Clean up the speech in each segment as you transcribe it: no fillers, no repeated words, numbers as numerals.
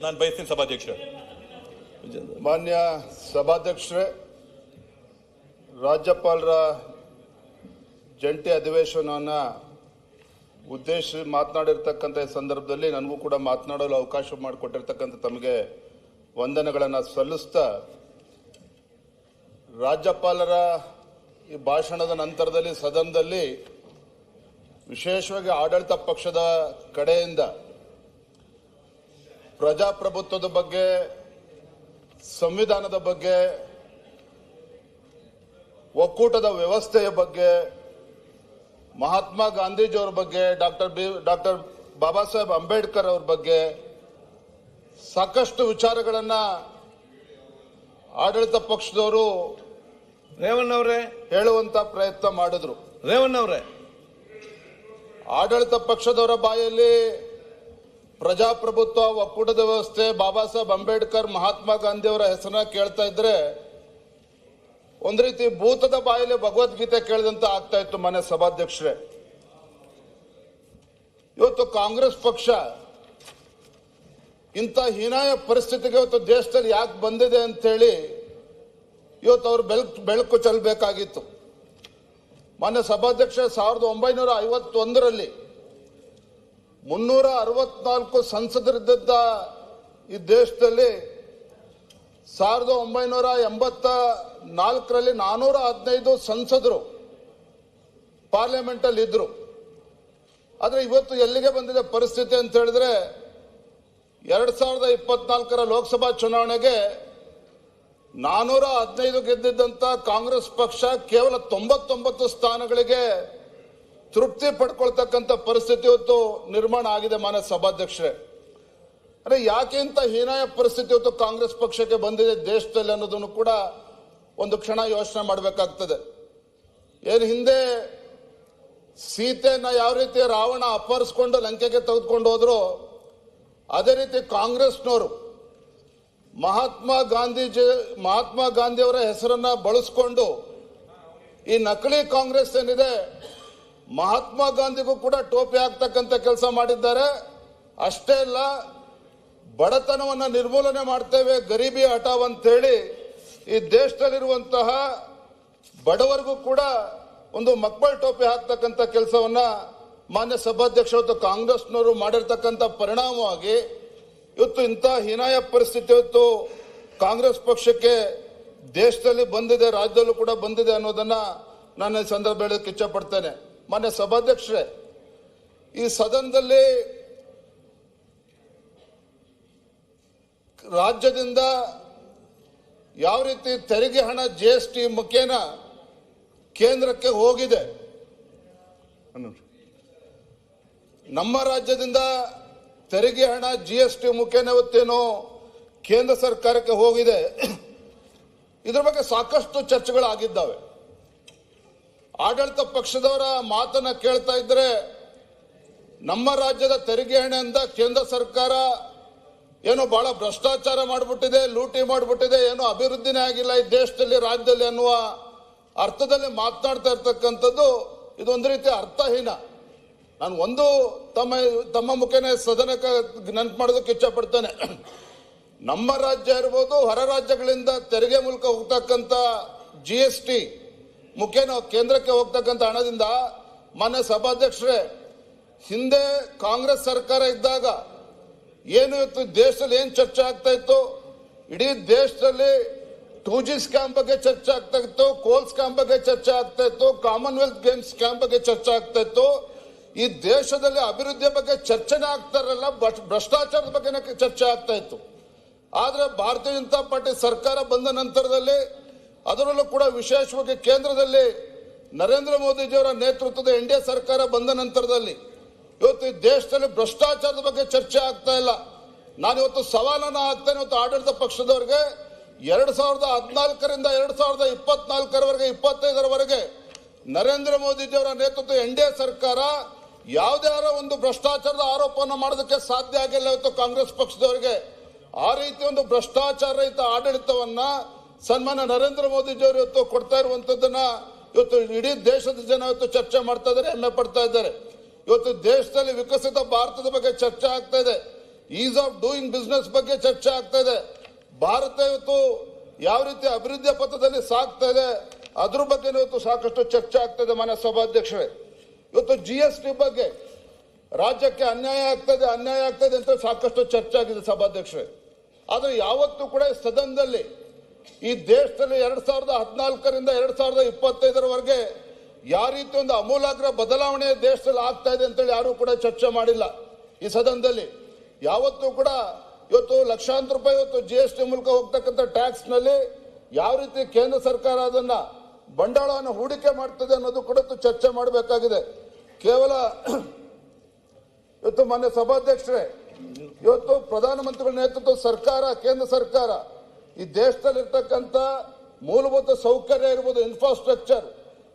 ನಾನು ಬಯಸ್ತೀನಿ ಸಭಾಧ್ಯಕ್ಷ. ಮಾನ್ಯ ಸಭಾಧ್ಯಕ್ಷರೇ, ರಾಜ್ಯಪಾಲರ ಜಂಟಿ ಅಧಿವೇಶನವನ್ನು ಉದ್ದೇಶಿಸಿ ಮಾತನಾಡಿರ್ತಕ್ಕಂಥ ಸಂದರ್ಭದಲ್ಲಿ ನನಗೂ ಕೂಡ ಮಾತನಾಡಲು ಅವಕಾಶ ಮಾಡಿಕೊಟ್ಟಿರ್ತಕ್ಕಂಥ ತಮಗೆ ವಂದನೆಗಳನ್ನು ಸಲ್ಲಿಸ್ತಾ, ರಾಜ್ಯಪಾಲರ ಈ ಭಾಷಣದ ನಂತರದಲ್ಲಿ ಸದನದಲ್ಲಿ ವಿಶೇಷವಾಗಿ ಆಡಳಿತ ಪಕ್ಷದ ಕಡೆಯಿಂದ ಪ್ರಜಾಪ್ರಭುತ್ವದ ಬಗ್ಗೆ, ಸಂವಿಧಾನದ ಬಗ್ಗೆ, ಒಕ್ಕೂಟದ ವ್ಯವಸ್ಥೆಯ ಬಗ್ಗೆ, ಮಹಾತ್ಮ ಗಾಂಧೀಜಿಯವರ ಬಗ್ಗೆ, ಡಾಕ್ಟರ್ ಬಾಬಾ ಸಾಹೇಬ್ ಅಂಬೇಡ್ಕರ್ ಅವ್ರ ಬಗ್ಗೆ ಸಾಕಷ್ಟು ವಿಚಾರಗಳನ್ನ ಆಡಳಿತ ಪಕ್ಷದವರು ರೇವಣ್ಣವರೇ ಹೇಳುವಂತ ಪ್ರಯತ್ನ ಮಾಡಿದ್ರು. ರೇವಣ್ಣವರೇ, ಆಡಳಿತ ಪಕ್ಷದವರ ಬಾಯಲ್ಲಿ ಪ್ರಜಾಪ್ರಭುತ್ವ, ಒಕ್ಕೂಟದ ವ್ಯವಸ್ಥೆ, ಬಾಬಾ ಸಾಹೇಬ್ ಅಂಬೇಡ್ಕರ್, ಮಹಾತ್ಮ ಗಾಂಧಿಯವರ ಹೆಸರನ್ನ ಕೇಳ್ತಾ ಇದ್ರೆ ಒಂದ್ ರೀತಿ ಭೂತದ ಬಾಯಲ್ಲಿ ಭಗವದ್ಗೀತೆ ಕೇಳಿದಂತ ಆಗ್ತಾ ಇತ್ತು. ಮನೆ ಸಭಾಧ್ಯಕ್ಷರೇ, ಇವತ್ತು ಕಾಂಗ್ರೆಸ್ ಪಕ್ಷ ಇಂಥ ಹೀನಾಯ ಪರಿಸ್ಥಿತಿಗೆ ಇವತ್ತು ದೇಶದಲ್ಲಿ ಯಾಕೆ ಬಂದಿದೆ ಅಂತ ಹೇಳಿ ಇವತ್ತು ಅವ್ರು ಬೆಳಕು ಚೆಲ್ಲಬೇಕಾಗಿತ್ತು. ಮಾನ್ಯ ಸಭಾಧ್ಯಕ್ಷ, 1951ರಲ್ಲಿ 364 ಸಂಸದರಿದ್ದ ಈ ದೇಶದಲ್ಲಿ 1984ರಲ್ಲಿ 415 ಸಂಸದರು ಪಾರ್ಲಿಮೆಂಟ್ ಅಲ್ಲಿ ಇದ್ರು. ಆದ್ರೆ ಇವತ್ತು ಎಲ್ಲಿಗೆ ಬಂದಿದೆ ಪರಿಸ್ಥಿತಿ ಅಂತ ಹೇಳಿದ್ರೆ 2024ರ ಲೋಕಸಭಾ ಚುನಾವಣೆಗೆ 415 ಗೆದ್ದಿದ್ದಂತ ಕಾಂಗ್ರೆಸ್ ಪಕ್ಷ ಕೇವಲ 99 ಸ್ಥಾನಗಳಿಗೆ ತೃಪ್ತಿ ಪಡ್ಕೊಳ್ತಕ್ಕಂಥ ಪರಿಸ್ಥಿತಿ ಇವತ್ತು ನಿರ್ಮಾಣ ಆಗಿದೆ. ಮಾನ್ಯ ಸಭಾಧ್ಯಕ್ಷರೇ, ಅಂದ್ರೆ ಯಾಕೆ ಇಂತ ಹೀನಾಯ ಪರಿಸ್ಥಿತಿ ಇವತ್ತು ಕಾಂಗ್ರೆಸ್ ಪಕ್ಷಕ್ಕೆ ಬಂದಿದೆ ದೇಶದಲ್ಲಿ ಅನ್ನೋದನ್ನು ಕೂಡ ಒಂದು ಕ್ಷಣ ಯೋಚನೆ ಮಾಡಬೇಕಾಗ್ತದೆ. ಏನು ಹಿಂದೆ ಸೀತೆಯನ್ನ ಯಾವ ರೀತಿ ರಾವಣ ಅಪಹರಿಸಿಕೊಂಡು ಲಂಕೆಗೆ ತೆಗೆದುಕೊಂಡು ಹೋದ್ರು, ಅದೇ ರೀತಿ ಕಾಂಗ್ರೆಸ್ನವರು ಮಹಾತ್ಮ ಗಾಂಧಿಯವರ ಹೆಸರನ್ನ ಬಳಸ್ಕೊಂಡು ಈ ನಕಲಿ ಕಾಂಗ್ರೆಸ್ ಏನಿದೆ ಮಹಾತ್ಮ ಗಾಂಧಿಗೂ ಕೂಡ ಟೋಪಿ ಹಾಕ್ತಕ್ಕಂಥ ಕೆಲಸ ಮಾಡಿದ್ದಾರೆ. ಅಷ್ಟೇ ಅಲ್ಲ, ಬಡತನವನ್ನು ನಿರ್ಮೂಲನೆ ಮಾಡ್ತೇವೆ, ಗರೀಬಿ ಹಟಾವ್ ಅಂತೇಳಿ ಈ ದೇಶದಲ್ಲಿರುವಂತಹ ಬಡವರಿಗೂ ಕೂಡ ಒಂದು ಮಕ್ಕಳ ಟೋಪಿ ಹಾಕ್ತಕ್ಕಂಥ ಕೆಲಸವನ್ನ ಮಾನ್ಯ ಸಭಾಧ್ಯಕ್ಷ ಇವತ್ತು ಕಾಂಗ್ರೆಸ್ನವರು ಮಾಡಿರ್ತಕ್ಕಂಥ ಪರಿಣಾಮವಾಗಿ ಇವತ್ತು ಇಂಥ ಹೀನಾಯ ಪರಿಸ್ಥಿತಿ ಇವತ್ತು ಕಾಂಗ್ರೆಸ್ ಪಕ್ಷಕ್ಕೆ ದೇಶದಲ್ಲಿ ಬಂದಿದೆ, ರಾಜ್ಯದಲ್ಲೂ ಕೂಡ ಬಂದಿದೆ ಅನ್ನೋದನ್ನ ನಾನು ಈ ಸಂದರ್ಭ ಹೇಳೋದಕ್ಕೆ ಇಚ್ಛೆ ಪಡ್ತೇನೆ. ಮಾನ್ಯ ಸಭಾಧ್ಯಕ್ಷರೇ, ಈ ಸದನದಲ್ಲಿ ರಾಜ್ಯದಿಂದ ಯಾವ ರೀತಿ ತೆರಿಗೆ ಹಣ GST ಮುಖೇನ ಕೇಂದ್ರಕ್ಕೆ ಹೋಗಿದೆ, ನಮ್ಮ ರಾಜ್ಯದಿಂದ ತೆರಿಗೆ ಹಣ GST ಮುಖೇನ ಇವತ್ತೇನೋ ಕೇಂದ್ರ ಸರ್ಕಾರಕ್ಕೆ ಹೋಗಿದೆ, ಇದ್ರ ಬಗ್ಗೆ ಸಾಕಷ್ಟು ಚರ್ಚೆಗಳಾಗಿದ್ದಾವೆ. ಆಡಳಿತ ಪಕ್ಷದವರ ಮಾತನ್ನ ಕೇಳ್ತಾ ಇದ್ರೆ ನಮ್ಮ ರಾಜ್ಯದ ತೆರಿಗೆ ಹಣದಿಂದ ಕೇಂದ್ರ ಸರ್ಕಾರ ಏನೋ ಬಹಳ ಭ್ರಷ್ಟಾಚಾರ ಮಾಡಿಬಿಟ್ಟಿದೆ, ಲೂಟಿ ಮಾಡಿಬಿಟ್ಟಿದೆ, ಏನೋ ಅಭಿವೃದ್ಧಿನೇ ಆಗಿಲ್ಲ ಈ ದೇಶದಲ್ಲಿ, ರಾಜ್ಯದಲ್ಲಿ ಅನ್ನುವ ಅರ್ಥದಲ್ಲಿ ಮಾತನಾಡ್ತಾ ಇರ್ತಕ್ಕಂಥದ್ದು ಇದೊಂದು ರೀತಿ ಅರ್ಥಹೀನ. ನಾನು ಒಂದು ತಮ್ಮ ಮುಖೇನ ಸದನಕ್ಕೆ ನೆನಪು ಮಾಡೋದಕ್ಕೆ ಇಚ್ಛೆ ಪಡ್ತೇನೆ. ನಮ್ಮ ರಾಜ್ಯ ಇರ್ಬೋದು, ಹೊರ ರಾಜ್ಯಗಳಿಂದ ತೆರಿಗೆ ಮೂಲಕ ಹೋಗ್ತಕ್ಕಂಥ GST ಮುಖೇನ ಕೇಂದ್ರಕ್ಕೆ ಹೋಗ್ತಕ್ಕಂಥ ಹಣದಿಂದ ಮಾನ್ಯ ಸಭಾಧ್ಯಕ್ಷರೇ, ಹಿಂದೆ ಕಾಂಗ್ರೆಸ್ ಸರ್ಕಾರ ಇದ್ದಾಗ ಏನು ಇವತ್ತು ದೇಶದಲ್ಲಿ ಏನು ಚರ್ಚೆ ಆಗ್ತಾ ಇತ್ತು, ಇಡೀ ದೇಶದಲ್ಲಿ 2G ಸ್ಕ್ಯಾಮ್ ಬಗ್ಗೆ ಚರ್ಚೆ ಆಗ್ತಾ ಇತ್ತು, ಕೋಲ್ ಸ್ಕ್ಯಾಮ್ ಬಗ್ಗೆ ಚರ್ಚೆ ಆಗ್ತಾ ಇತ್ತು, ಕಾಮನ್ವೆಲ್ತ್ ಗೇಮ್ಸ್ ಸ್ಕ್ಯಾಮ್ ಬಗ್ಗೆ ಚರ್ಚೆ ಆಗ್ತಾ ಇತ್ತು. ಈ ದೇಶದಲ್ಲಿ ಅಭಿವೃದ್ಧಿಯ ಬಗ್ಗೆ ಚರ್ಚೆನೇ ಆಗ್ತಾ ಇರಲಿಲ್ಲ, ಭ್ರಷ್ಟಾಚಾರದ ಬಗ್ಗೆ ಚರ್ಚೆ ಆಗ್ತಾ ಇತ್ತು. ಆದ್ರೆ ಭಾರತೀಯ ಜನತಾ ಪಾರ್ಟಿ ಸರ್ಕಾರ ಬಂದ ನಂತರದಲ್ಲಿ, ಅದರಲ್ಲೂ ಕೂಡ ವಿಶೇಷವಾಗಿ ಕೇಂದ್ರದಲ್ಲಿ ನರೇಂದ್ರ ಮೋದಿಜಿಯವರ ನೇತೃತ್ವದ NDA ಸರ್ಕಾರ ಬಂದ ನಂತರದಲ್ಲಿ ಇವತ್ತು ಈ ದೇಶದಲ್ಲಿ ಭ್ರಷ್ಟಾಚಾರದ ಬಗ್ಗೆ ಚರ್ಚೆ ಆಗ್ತಾ ಇಲ್ಲ. ನಾನಿವತ್ತು ಸವಾಲನ್ನ ಹಾಕ್ತೇನೆ ಇವತ್ತು ಆಡಳಿತ ಪಕ್ಷದವರಿಗೆ. 2014ರಿಂದ 2024ರವರೆಗೆ 25ರವರೆಗೆ ನರೇಂದ್ರ ಮೋದಿಜಿಯವರ ನೇತೃತ್ವದ NDA ಸರ್ಕಾರ ಯಾವುದೇ ಒಂದು ಭ್ರಷ್ಟಾಚಾರದ ಆರೋಪವನ್ನು ಮಾಡೋದಕ್ಕೆ ಸಾಧ್ಯ ಆಗಿಲ್ಲ ಇವತ್ತು ಕಾಂಗ್ರೆಸ್ ಪಕ್ಷದವರಿಗೆ. ಆ ರೀತಿ ಒಂದು ಭ್ರಷ್ಟಾಚಾರ ರಹಿತ ಆಡಳಿತವನ್ನ ಸನ್ಮಾನ್ಯ ನರೇಂದ್ರ ಮೋದಿಜಿಯವರು ಇವತ್ತು ಕೊಡ್ತಾ ಇರುವಂತದ್ದನ್ನ ಇವತ್ತು ಇಡೀ ದೇಶದ ಜನ ಇವತ್ತು ಚರ್ಚೆ ಮಾಡ್ತಾ ಇದ್ದಾರೆ, ಹೆಮ್ಮೆ ಪಡ್ತಾ ಇದ್ದಾರೆ. ಇವತ್ತು ದೇಶದಲ್ಲಿ ವಿಕಸಿತ ಭಾರತದ ಬಗ್ಗೆ ಚರ್ಚೆ ಆಗ್ತಾ ಇದೆ. ಈಸ್ ಆಫ್ ಡೂಯಿಂಗ್ ಬಿಸ್ನೆಸ್ ಬಗ್ಗೆ ಚರ್ಚೆ ಆಗ್ತಾ ಇದೆ. ಭಾರತ ಇವತ್ತು ಯಾವ ರೀತಿ ಅಭಿವೃದ್ಧಿಯ ಪಥದಲ್ಲಿ ಸಾಗ್ತಾ ಇದೆ ಅದ್ರ ಬಗ್ಗೆ ಇವತ್ತು ಸಾಕಷ್ಟು ಚರ್ಚೆ ಆಗ್ತಾ ಇದೆ. ಮಾನ್ಯ ಸಭಾಧ್ಯಕ್ಷರೇ, ಇವತ್ತು GST ಬಗ್ಗೆ ರಾಜ್ಯಕ್ಕೆ ಅನ್ಯಾಯ ಆಗ್ತದೆ ಅಂತ ಸಾಕಷ್ಟು ಚರ್ಚೆ ಆಗಿದೆ ಸಭಾಧ್ಯಕ್ಷರೇ. ಆದರೆ ಯಾವತ್ತೂ ಕೂಡ ಸದನದಲ್ಲಿ ಈ ದೇಶದಲ್ಲಿ 2014ರಿಂದ 2025ರವರೆಗೆ ಯಾವ ರೀತಿ ಒಂದು ಅಮೂಲಾಗ್ರ ಬದಲಾವಣೆ ದೇಶದಲ್ಲಿ ಆಗ್ತಾ ಇದೆ ಅಂತೇಳಿ ಯಾರು ಕೂಡ ಚರ್ಚೆ ಮಾಡಿಲ್ಲ. ಈ ಸದನದಲ್ಲಿ ಯಾವತ್ತೂ ಕೂಡ ಇವತ್ತು ಲಕ್ಷಾಂತರ ರೂಪಾಯಿ ಇವತ್ತು GST ಮೂಲಕ ಹೋಗ್ತಕ್ಕಂಥ ಟ್ಯಾಕ್ಸ್ ನಲ್ಲಿ ಯಾವ ರೀತಿ ಕೇಂದ್ರ ಸರ್ಕಾರ ಅದನ್ನ ಬಂಡವಾಳವನ್ನು ಹೂಡಿಕೆ ಮಾಡ್ತದೆ ಅನ್ನೋದು ಕೂಡ ಚರ್ಚೆ ಮಾಡಬೇಕಾಗಿದೆ. ಕೇವಲ ಇವತ್ತು ಮಾನ್ಯ ಸಭಾಧ್ಯಕ್ಷರೇ, ಇವತ್ತು ಪ್ರಧಾನಮಂತ್ರಿಗಳ ನೇತೃತ್ವದ ಸರ್ಕಾರ, ಕೇಂದ್ರ ಸರ್ಕಾರ ಈ ದೇಶದಲ್ಲಿರ್ತಕ್ಕಂಥ ಮೂಲಭೂತ ಸೌಕರ್ಯ ಇರ್ಬೋದು, ಇನ್ಫ್ರಾಸ್ಟ್ರಕ್ಚರ್,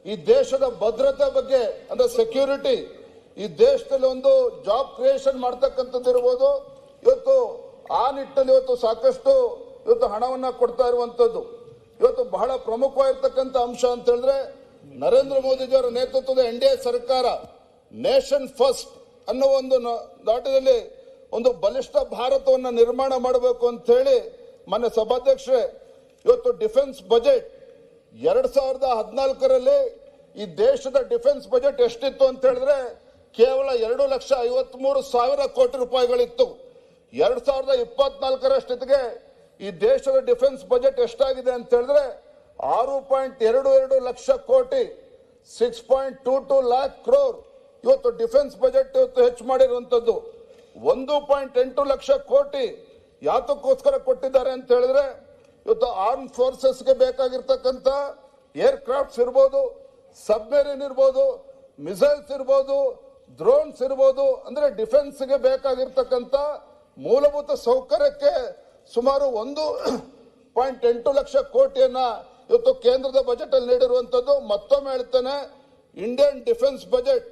ಈ ದೇಶದ ಭದ್ರತೆ ಬಗ್ಗೆ ಅಂದ್ರೆ ಸೆಕ್ಯೂರಿಟಿ, ಈ ದೇಶದಲ್ಲಿ ಒಂದು ಜಾಬ್ ಕ್ರಿಯೇಷನ್ ಮಾಡ್ತಕ್ಕಂಥದ್ದು ಇರ್ಬೋದು, ಇವತ್ತು ಆ ನಿಟ್ಟಿನಲ್ಲಿ ಇವತ್ತು ಸಾಕಷ್ಟು ಇವತ್ತು ಹಣವನ್ನ ಕೊಡ್ತಾ ಇರುವಂತದ್ದು. ಇವತ್ತು ಬಹಳ ಪ್ರಮುಖವಾಗಿರ್ತಕ್ಕಂಥ ಅಂಶ ಅಂತ ಹೇಳಿದ್ರೆ ನರೇಂದ್ರ ಮೋದಿಜಿಯವರ ನೇತೃತ್ವದ NDA ಸರ್ಕಾರ ನೇಷನ್ ಫಸ್ಟ್ ಅನ್ನೋ ಒಂದು ನಾಟದಲ್ಲಿ ಒಂದು ಬಲಿಷ್ಠ ಭಾರತವನ್ನು ನಿರ್ಮಾಣ ಮಾಡಬೇಕು ಅಂತ ಹೇಳಿ ಮಾನ್ಯ ಸಭಾಧ್ಯಕ್ಷರೇ, ಇವತ್ತು ಡಿಫೆನ್ಸ್ ಬಜೆಟ್ 2014ರಲ್ಲಿ ಈ ದೇಶದ ಡಿಫೆನ್ಸ್ ಬಜೆಟ್ ಎಷ್ಟಿತ್ತು ಅಂತ ಹೇಳಿದ್ರೆ ಕೇವಲ 2,53,000 ಕೋಟಿ ರೂಪಾಯಿಗಳಿತ್ತು. 2024ರಷ್ಟೊತ್ತಿಗೆ ಈ ದೇಶದ ಡಿಫೆನ್ಸ್ ಬಜೆಟ್ ಎಷ್ಟಾಗಿದೆ ಅಂತ ಹೇಳಿದ್ರೆ 6.22 ಲಕ್ಷ ಕೋಟಿ, 6.22 ಲ್ಯಾಕ್ ಕ್ರೋರ್ ಇವತ್ತು ಡಿಫೆನ್ಸ್ ಬಜೆಟ್ ಇವತ್ತು ಹೆಚ್ಚು ಮಾಡಿರುವಂತದ್ದು. 1.8 ಲಕ್ಷ ಕೋಟಿ ಯಾತಕ್ಕೋಸ್ಕರ ಕೊಟ್ಟಿದ್ದಾರೆ ಅಂತ ಹೇಳಿದ್ರೆ ಇವತ್ತು ಆರ್ಮ್ ಫೋರ್ಸಸ್ಗೆ ಬೇಕಾಗಿರ್ತಕ್ಕಂಥ ಏರ್ ಕ್ರಾಫ್ಟ್ಸ್ ಇರ್ಬೋದು, ಸಬ್ಮೆರಿನ್ ಇರ್ಬೋದು, ಮಿಸೈಲ್ಸ್ ಇರ್ಬೋದು, ಡ್ರೋನ್ಸ್ ಇರ್ಬೋದು, ಅಂದ್ರೆ ಡಿಫೆನ್ಸ್ಗೆ ಬೇಕಾಗಿರ್ತಕ್ಕಂಥ ಮೂಲಭೂತ ಸೌಕರ್ಯಕ್ಕೆ ಸುಮಾರು 1.8 ಲಕ್ಷ ಕೋಟಿಯನ್ನ ಇವತ್ತು ಕೇಂದ್ರದ ಬಜೆಟ್ ಅಲ್ಲಿ ನೀಡಿರುವಂತದ್ದು. ಮತ್ತೊಮ್ಮೆ ಹೇಳ್ತೇನೆ, ಇಂಡಿಯನ್ ಡಿಫೆನ್ಸ್ ಬಜೆಟ್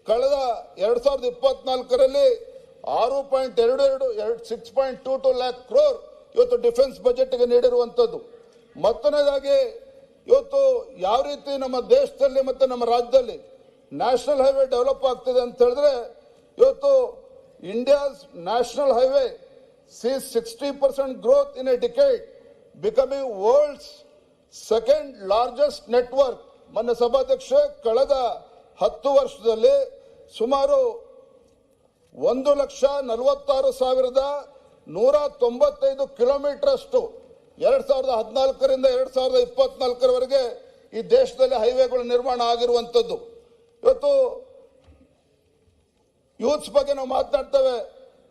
ಕಳೆದ 2024ರಲ್ಲಿ 6.22 ಲ್ಯಾಕ್ ಕ್ರೋರ್ ಇವತ್ತು ಡಿಫೆನ್ಸ್ ಬಜೆಟ್ಗೆ ನೀಡಿರುವಂತದ್ದು. ಮತ್ತೊಂದಾಗಿ ಇವತ್ತು ಯಾವ ರೀತಿ ನಮ್ಮ ದೇಶದಲ್ಲಿ ಮತ್ತೆ ನಮ್ಮ ರಾಜ್ಯದಲ್ಲಿ ನ್ಯಾಷನಲ್ ಹೈವೇ ಡೆವಲಪ್ ಆಗ್ತದೆ ಅಂತ ಹೇಳಿದ್ರೆ ಇವತ್ತು India's national highway sees 60% growth in a decade, becoming world's second largest network. ಮಾನ್ಯ ಸಭಾಧ್ಯಕ್ಷ, ಕಳೆದ 10 ವರ್ಷದಲ್ಲಿ ಸುಮಾರು 1,46,195 ಕಿಲೋಮೀಟರ್ ಅಷ್ಟು 2014ರಿಂದ 2024ರವರೆಗೆ ಈ ದೇಶದಲ್ಲಿ ಹೈವೇಗಳು ನಿರ್ಮಾಣ ಆಗಿರುವಂತದ್ದು. ಇವತ್ತು ಯೂತ್ಸ್ ಬಗ್ಗೆ ನಾವು ಮಾತನಾಡ್ತೇವೆ.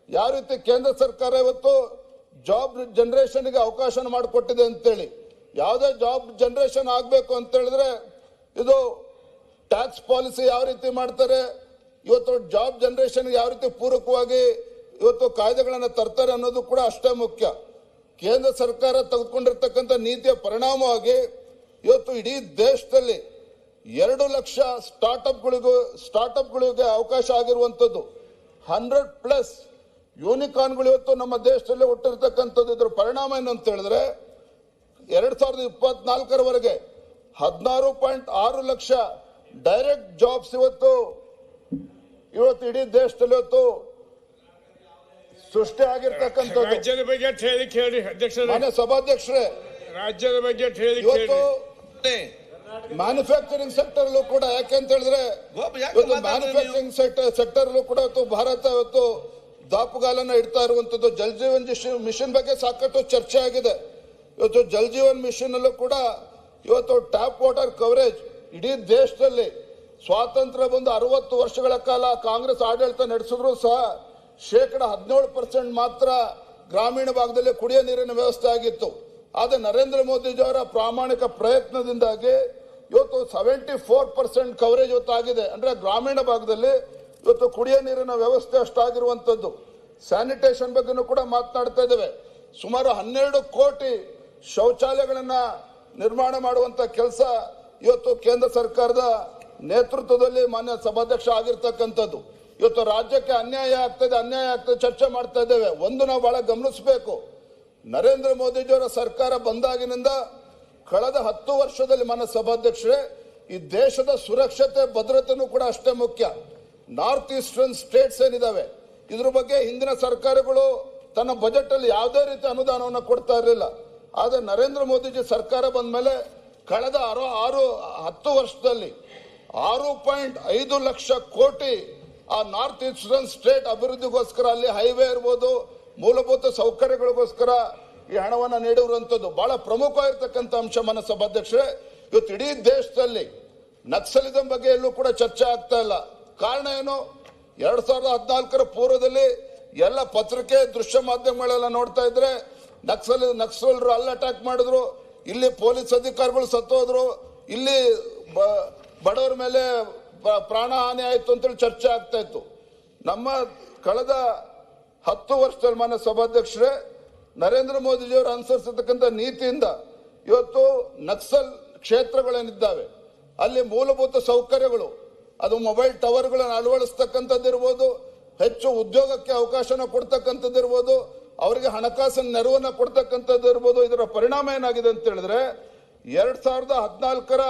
ಯಾವ ರೀತಿ ಕೇಂದ್ರ ಸರ್ಕಾರ ಇವತ್ತು ಜಾಬ್ ಜನರೇಷನ್ಗೆ ಅವಕಾಶ ಮಾಡಿಕೊಟ್ಟಿದೆ ಅಂತೇಳಿ. ಯಾವುದೇ ಜಾಬ್ ಜನರೇಷನ್ ಆಗಬೇಕು ಅಂತ ಹೇಳಿದ್ರೆ ಇದು ಟ್ಯಾಕ್ಸ್ ಪಾಲಿಸಿ ಯಾವ ರೀತಿ ಮಾಡ್ತಾರೆ, ಇವತ್ತು ಜಾಬ್ ಜನರೇಷನ್ಗೆ ಯಾವ ರೀತಿ ಪೂರಕವಾಗಿ ಇವತ್ತು ಕಾಯ್ದೆಗಳನ್ನು ತರ್ತಾರೆ ಅನ್ನೋದು ಕೂಡ ಅಷ್ಟೇ ಮುಖ್ಯ. ಕೇಂದ್ರ ಸರ್ಕಾರ ತೆಗೆದುಕೊಂಡಿರ್ತಕ್ಕಂಥ ನೀತಿಯ ಪರಿಣಾಮವಾಗಿ ಇವತ್ತು ಇಡೀ ದೇಶದಲ್ಲಿ 2 ಲಕ್ಷ ಸ್ಟಾರ್ಟ್ಅಪ್ಗಳಿಗೆ ಅವಕಾಶ ಆಗಿರುವಂತದ್ದು. 100+ ಯೂನಿಕಾರ್ನ್ಗಳು ಇವತ್ತು ನಮ್ಮ ದೇಶದಲ್ಲಿ ಹುಟ್ಟಿರ್ತಕ್ಕಂಥದ್ದು. ಇದ್ರ ಪರಿಣಾಮ ಏನು ಅಂತ ಹೇಳಿದ್ರೆ 2024ರವರೆಗೆ 16.6 ಲಕ್ಷ ಡೈರೆಕ್ಟ್ ಜಾಬ್ಸ್ ಇವತ್ತು ಇಡೀ ದೇಶದಲ್ಲಿ ಇವತ್ತು ಸೃಷ್ಟಿ ಆಗಿರ್ತಕ್ಕಂಥದ್ದು. ರಾಜ್ಯದ ಬಜೆಟ್ ಹೇಳಿ ಕೇಳಿ ಅಧ್ಯಕ್ಷರೇ. ಮಾನ್ಯ ಸಭಾಧ್ಯಕ್ಷರೇ, ರಾಜ್ಯದ ಬಜೆಟ್ ಹೇಳಿ ಇವತ್ತು ಮ್ಯಾನುಫ್ಯಾಕ್ಚರಿಂಗ್ ಸೆಕ್ಟರ್ ಕೂಡ ಯಾಕೆಂತ ಹೇಳಿದ್ರೆ ಇವತ್ತು ಮ್ಯಾನುಫ್ಯಾಕ್ಚರಿಂಗ್ ಸೆಕ್ಟರ್ ಕೂಡ ಇವತ್ತು ಭಾರತ ಇವತ್ತು ದಾಪುಗಾಲನ್ನ ಇಡ್ತಾ ಇರುವಂತದ್ದು. ಜಲ್ ಜೀವನ್ ಮಿಷನ್ ಬಗ್ಗೆ ಸಾಕಷ್ಟು ಚರ್ಚೆ ಆಗಿದೆ. ಇವತ್ತು ಜಲ್ ಜೀವನ್ ಮಿಷನ್ ಅಲ್ಲೂ ಕೂಡ ಇವತ್ತು ಟ್ಯಾಪ್ ವಾಟರ್ ಕವರೇಜ್ ಇಡೀ ದೇಶದಲ್ಲಿ ಸ್ವಾತಂತ್ರ್ಯ ಬಂದು 60 ವರ್ಷಗಳ ಕಾಲ ಕಾಂಗ್ರೆಸ್ ಆಡಳಿತ ನಡೆಸಿದ್ರು ಸಹ 17% ಮಾತ್ರ ಗ್ರಾಮೀಣ ಭಾಗದಲ್ಲಿ ಕುಡಿಯೋ ನೀರಿನ ವ್ಯವಸ್ಥೆ ಆಗಿತ್ತು. ಆದರೆ ನರೇಂದ್ರ ಮೋದಿಜಿಯವರ ಪ್ರಾಮಾಣಿಕ ಪ್ರಯತ್ನದಿಂದಾಗಿ ಇವತ್ತು 74% ಕವರೇಜ್ ಇವತ್ತು ಆಗಿದೆ. ಅಂದ್ರೆ ಗ್ರಾಮೀಣ ಭಾಗದಲ್ಲಿ ಇವತ್ತು ಕುಡಿಯೋ ನೀರಿನ ವ್ಯವಸ್ಥೆ ಅಷ್ಟಾಗಿರುವಂತದ್ದು. ಸ್ಯಾನಿಟೇಷನ್ ಬಗ್ಗೆನೂ ಕೂಡ ಮಾತನಾಡ್ತಾ ಇದ್ದೇವೆ. ಸುಮಾರು 12 ಕೋಟಿ ಶೌಚಾಲಯಗಳನ್ನ ನಿರ್ಮಾಣ ಮಾಡುವಂತ ಕೆಲಸ ಇವತ್ತು ಕೇಂದ್ರ ಸರ್ಕಾರದ ನೇತೃತ್ವದಲ್ಲಿ ಮಾನ್ಯ ಸಭಾಧ್ಯಕ್ಷ ಆಗಿರ್ತಕ್ಕಂಥದ್ದು. ಇವತ್ತು ರಾಜ್ಯಕ್ಕೆ ಅನ್ಯಾಯ ಆಗ್ತದೆ ಚರ್ಚೆ ಮಾಡ್ತಾ ಇದ್ದೇವೆ. ಒಂದು ನಾವು ಬಹಳ ಗಮನಿಸಬೇಕು, ನರೇಂದ್ರ ಮೋದಿಜಿಯವರ ಸರ್ಕಾರ ಬಂದಾಗಿನಿಂದ ಕಳೆದ 10 ವರ್ಷದಲ್ಲಿ ಮಾನ್ಯ ಸಭಾಧ್ಯಕ್ಷರೇ ಈ ದೇಶದ ಸುರಕ್ಷತೆ ಭದ್ರತೆನೂ ಕೂಡ ಅಷ್ಟೇ ಮುಖ್ಯ. ನಾರ್ತ್ ಈಸ್ಟರ್ನ್ ಸ್ಟೇಟ್ಸ್ ಏನಿದಾವೆ ಇದ್ರ ಬಗ್ಗೆ ಹಿಂದಿನ ಸರ್ಕಾರಗಳು ತನ್ನ ಬಜೆಟ್ ಅಲ್ಲಿ ಯಾವುದೇ ರೀತಿ ಅನುದಾನವನ್ನು ಕೊಡ್ತಾ ಇರಲಿಲ್ಲ. ಆದರೆ ನರೇಂದ್ರ ಮೋದಿಜಿ ಸರ್ಕಾರ ಬಂದ ಮೇಲೆ ಕಳೆದ 10 ವರ್ಷದಲ್ಲಿ 6.5 ಲಕ್ಷ ಕೋಟಿ ಆ ನಾರ್ತ್ ಈಸ್ಟರ್ನ್ ಸ್ಟೇಟ್ ಅಭಿವೃದ್ಧಿಗೋಸ್ಕರ, ಅಲ್ಲಿ ಹೈವೇ ಇರ್ಬೋದು, ಮೂಲಭೂತ ಸೌಕರ್ಯಗಳಿಗೋಸ್ಕರ ಈ ಹಣವನ್ನು ನೀಡಿರುವಂಥದ್ದು ಬಹಳ ಪ್ರಮುಖವಾಗಿರ್ತಕ್ಕಂಥ ಅಂಶ. ಮಾನ್ಯ ಸಭಾಧ್ಯಕ್ಷರೇ, ಇವತ್ತು ಇಡೀ ದೇಶದಲ್ಲಿ ನಕ್ಸಲಿಸಂ ಬಗ್ಗೆ ಎಲ್ಲೂ ಕೂಡ ಚರ್ಚೆ ಆಗ್ತಾ ಇಲ್ಲ. ಕಾರಣ ಏನು? 2014 ಪೂರ್ವದಲ್ಲಿ ಎಲ್ಲ ಪತ್ರಿಕೆ ದೃಶ್ಯ ಮಾಧ್ಯಮಗಳೆಲ್ಲ ನೋಡ್ತಾ ಇದ್ರೆ ನಕ್ಸಲರು ಅಲ್ಲಿ ಅಟ್ಯಾಕ್ ಮಾಡಿದ್ರು, ಇಲ್ಲಿ ಪೊಲೀಸ್ ಅಧಿಕಾರಿಗಳು ಸತ್ತೋದ್ರು, ಇಲ್ಲಿ ಬಡವರ ಮೇಲೆ ಪ್ರಾಣ ಹಾನಿ ಆಯ್ತು ಅಂತೇಳಿ ಚರ್ಚೆ ಆಗ್ತಾ ಇತ್ತು. ನಮ್ಮ ಕಳೆದ 10 ವರ್ಷದಲ್ಲಿ ಮಾನ್ಯ ಸಭಾಧ್ಯಕ್ಷರೇ, ನರೇಂದ್ರ ಮೋದಿಜಿಯವರು ಅನುಸರಿಸತಕ್ಕಂಥ ನೀತಿಯಿಂದ ಇವತ್ತು ನಕ್ಸಲ್ ಕ್ಷೇತ್ರಗಳೇನಿದ್ದಾವೆ ಅಲ್ಲಿ ಮೂಲಭೂತ ಸೌಕರ್ಯಗಳು, ಅದು ಮೊಬೈಲ್ ಟವರ್ಗಳನ್ನು ಅಳವಡಿಸ್ತಕ್ಕಂಥದ್ದಿರ್ಬೋದು, ಹೆಚ್ಚು ಉದ್ಯೋಗಕ್ಕೆ ಅವಕಾಶನ ಕೊಡ್ತಕ್ಕಂಥದ್ದಿರ್ಬೋದು, ಅವರಿಗೆ ಹಣಕಾಸಿನ ನೆರವನ್ನು ಕೊಡ್ತಕ್ಕಂಥದ್ದು ಇರ್ಬೋದು. ಇದರ ಪರಿಣಾಮ ಏನಾಗಿದೆ ಅಂತ ಹೇಳಿದ್ರೆ 2014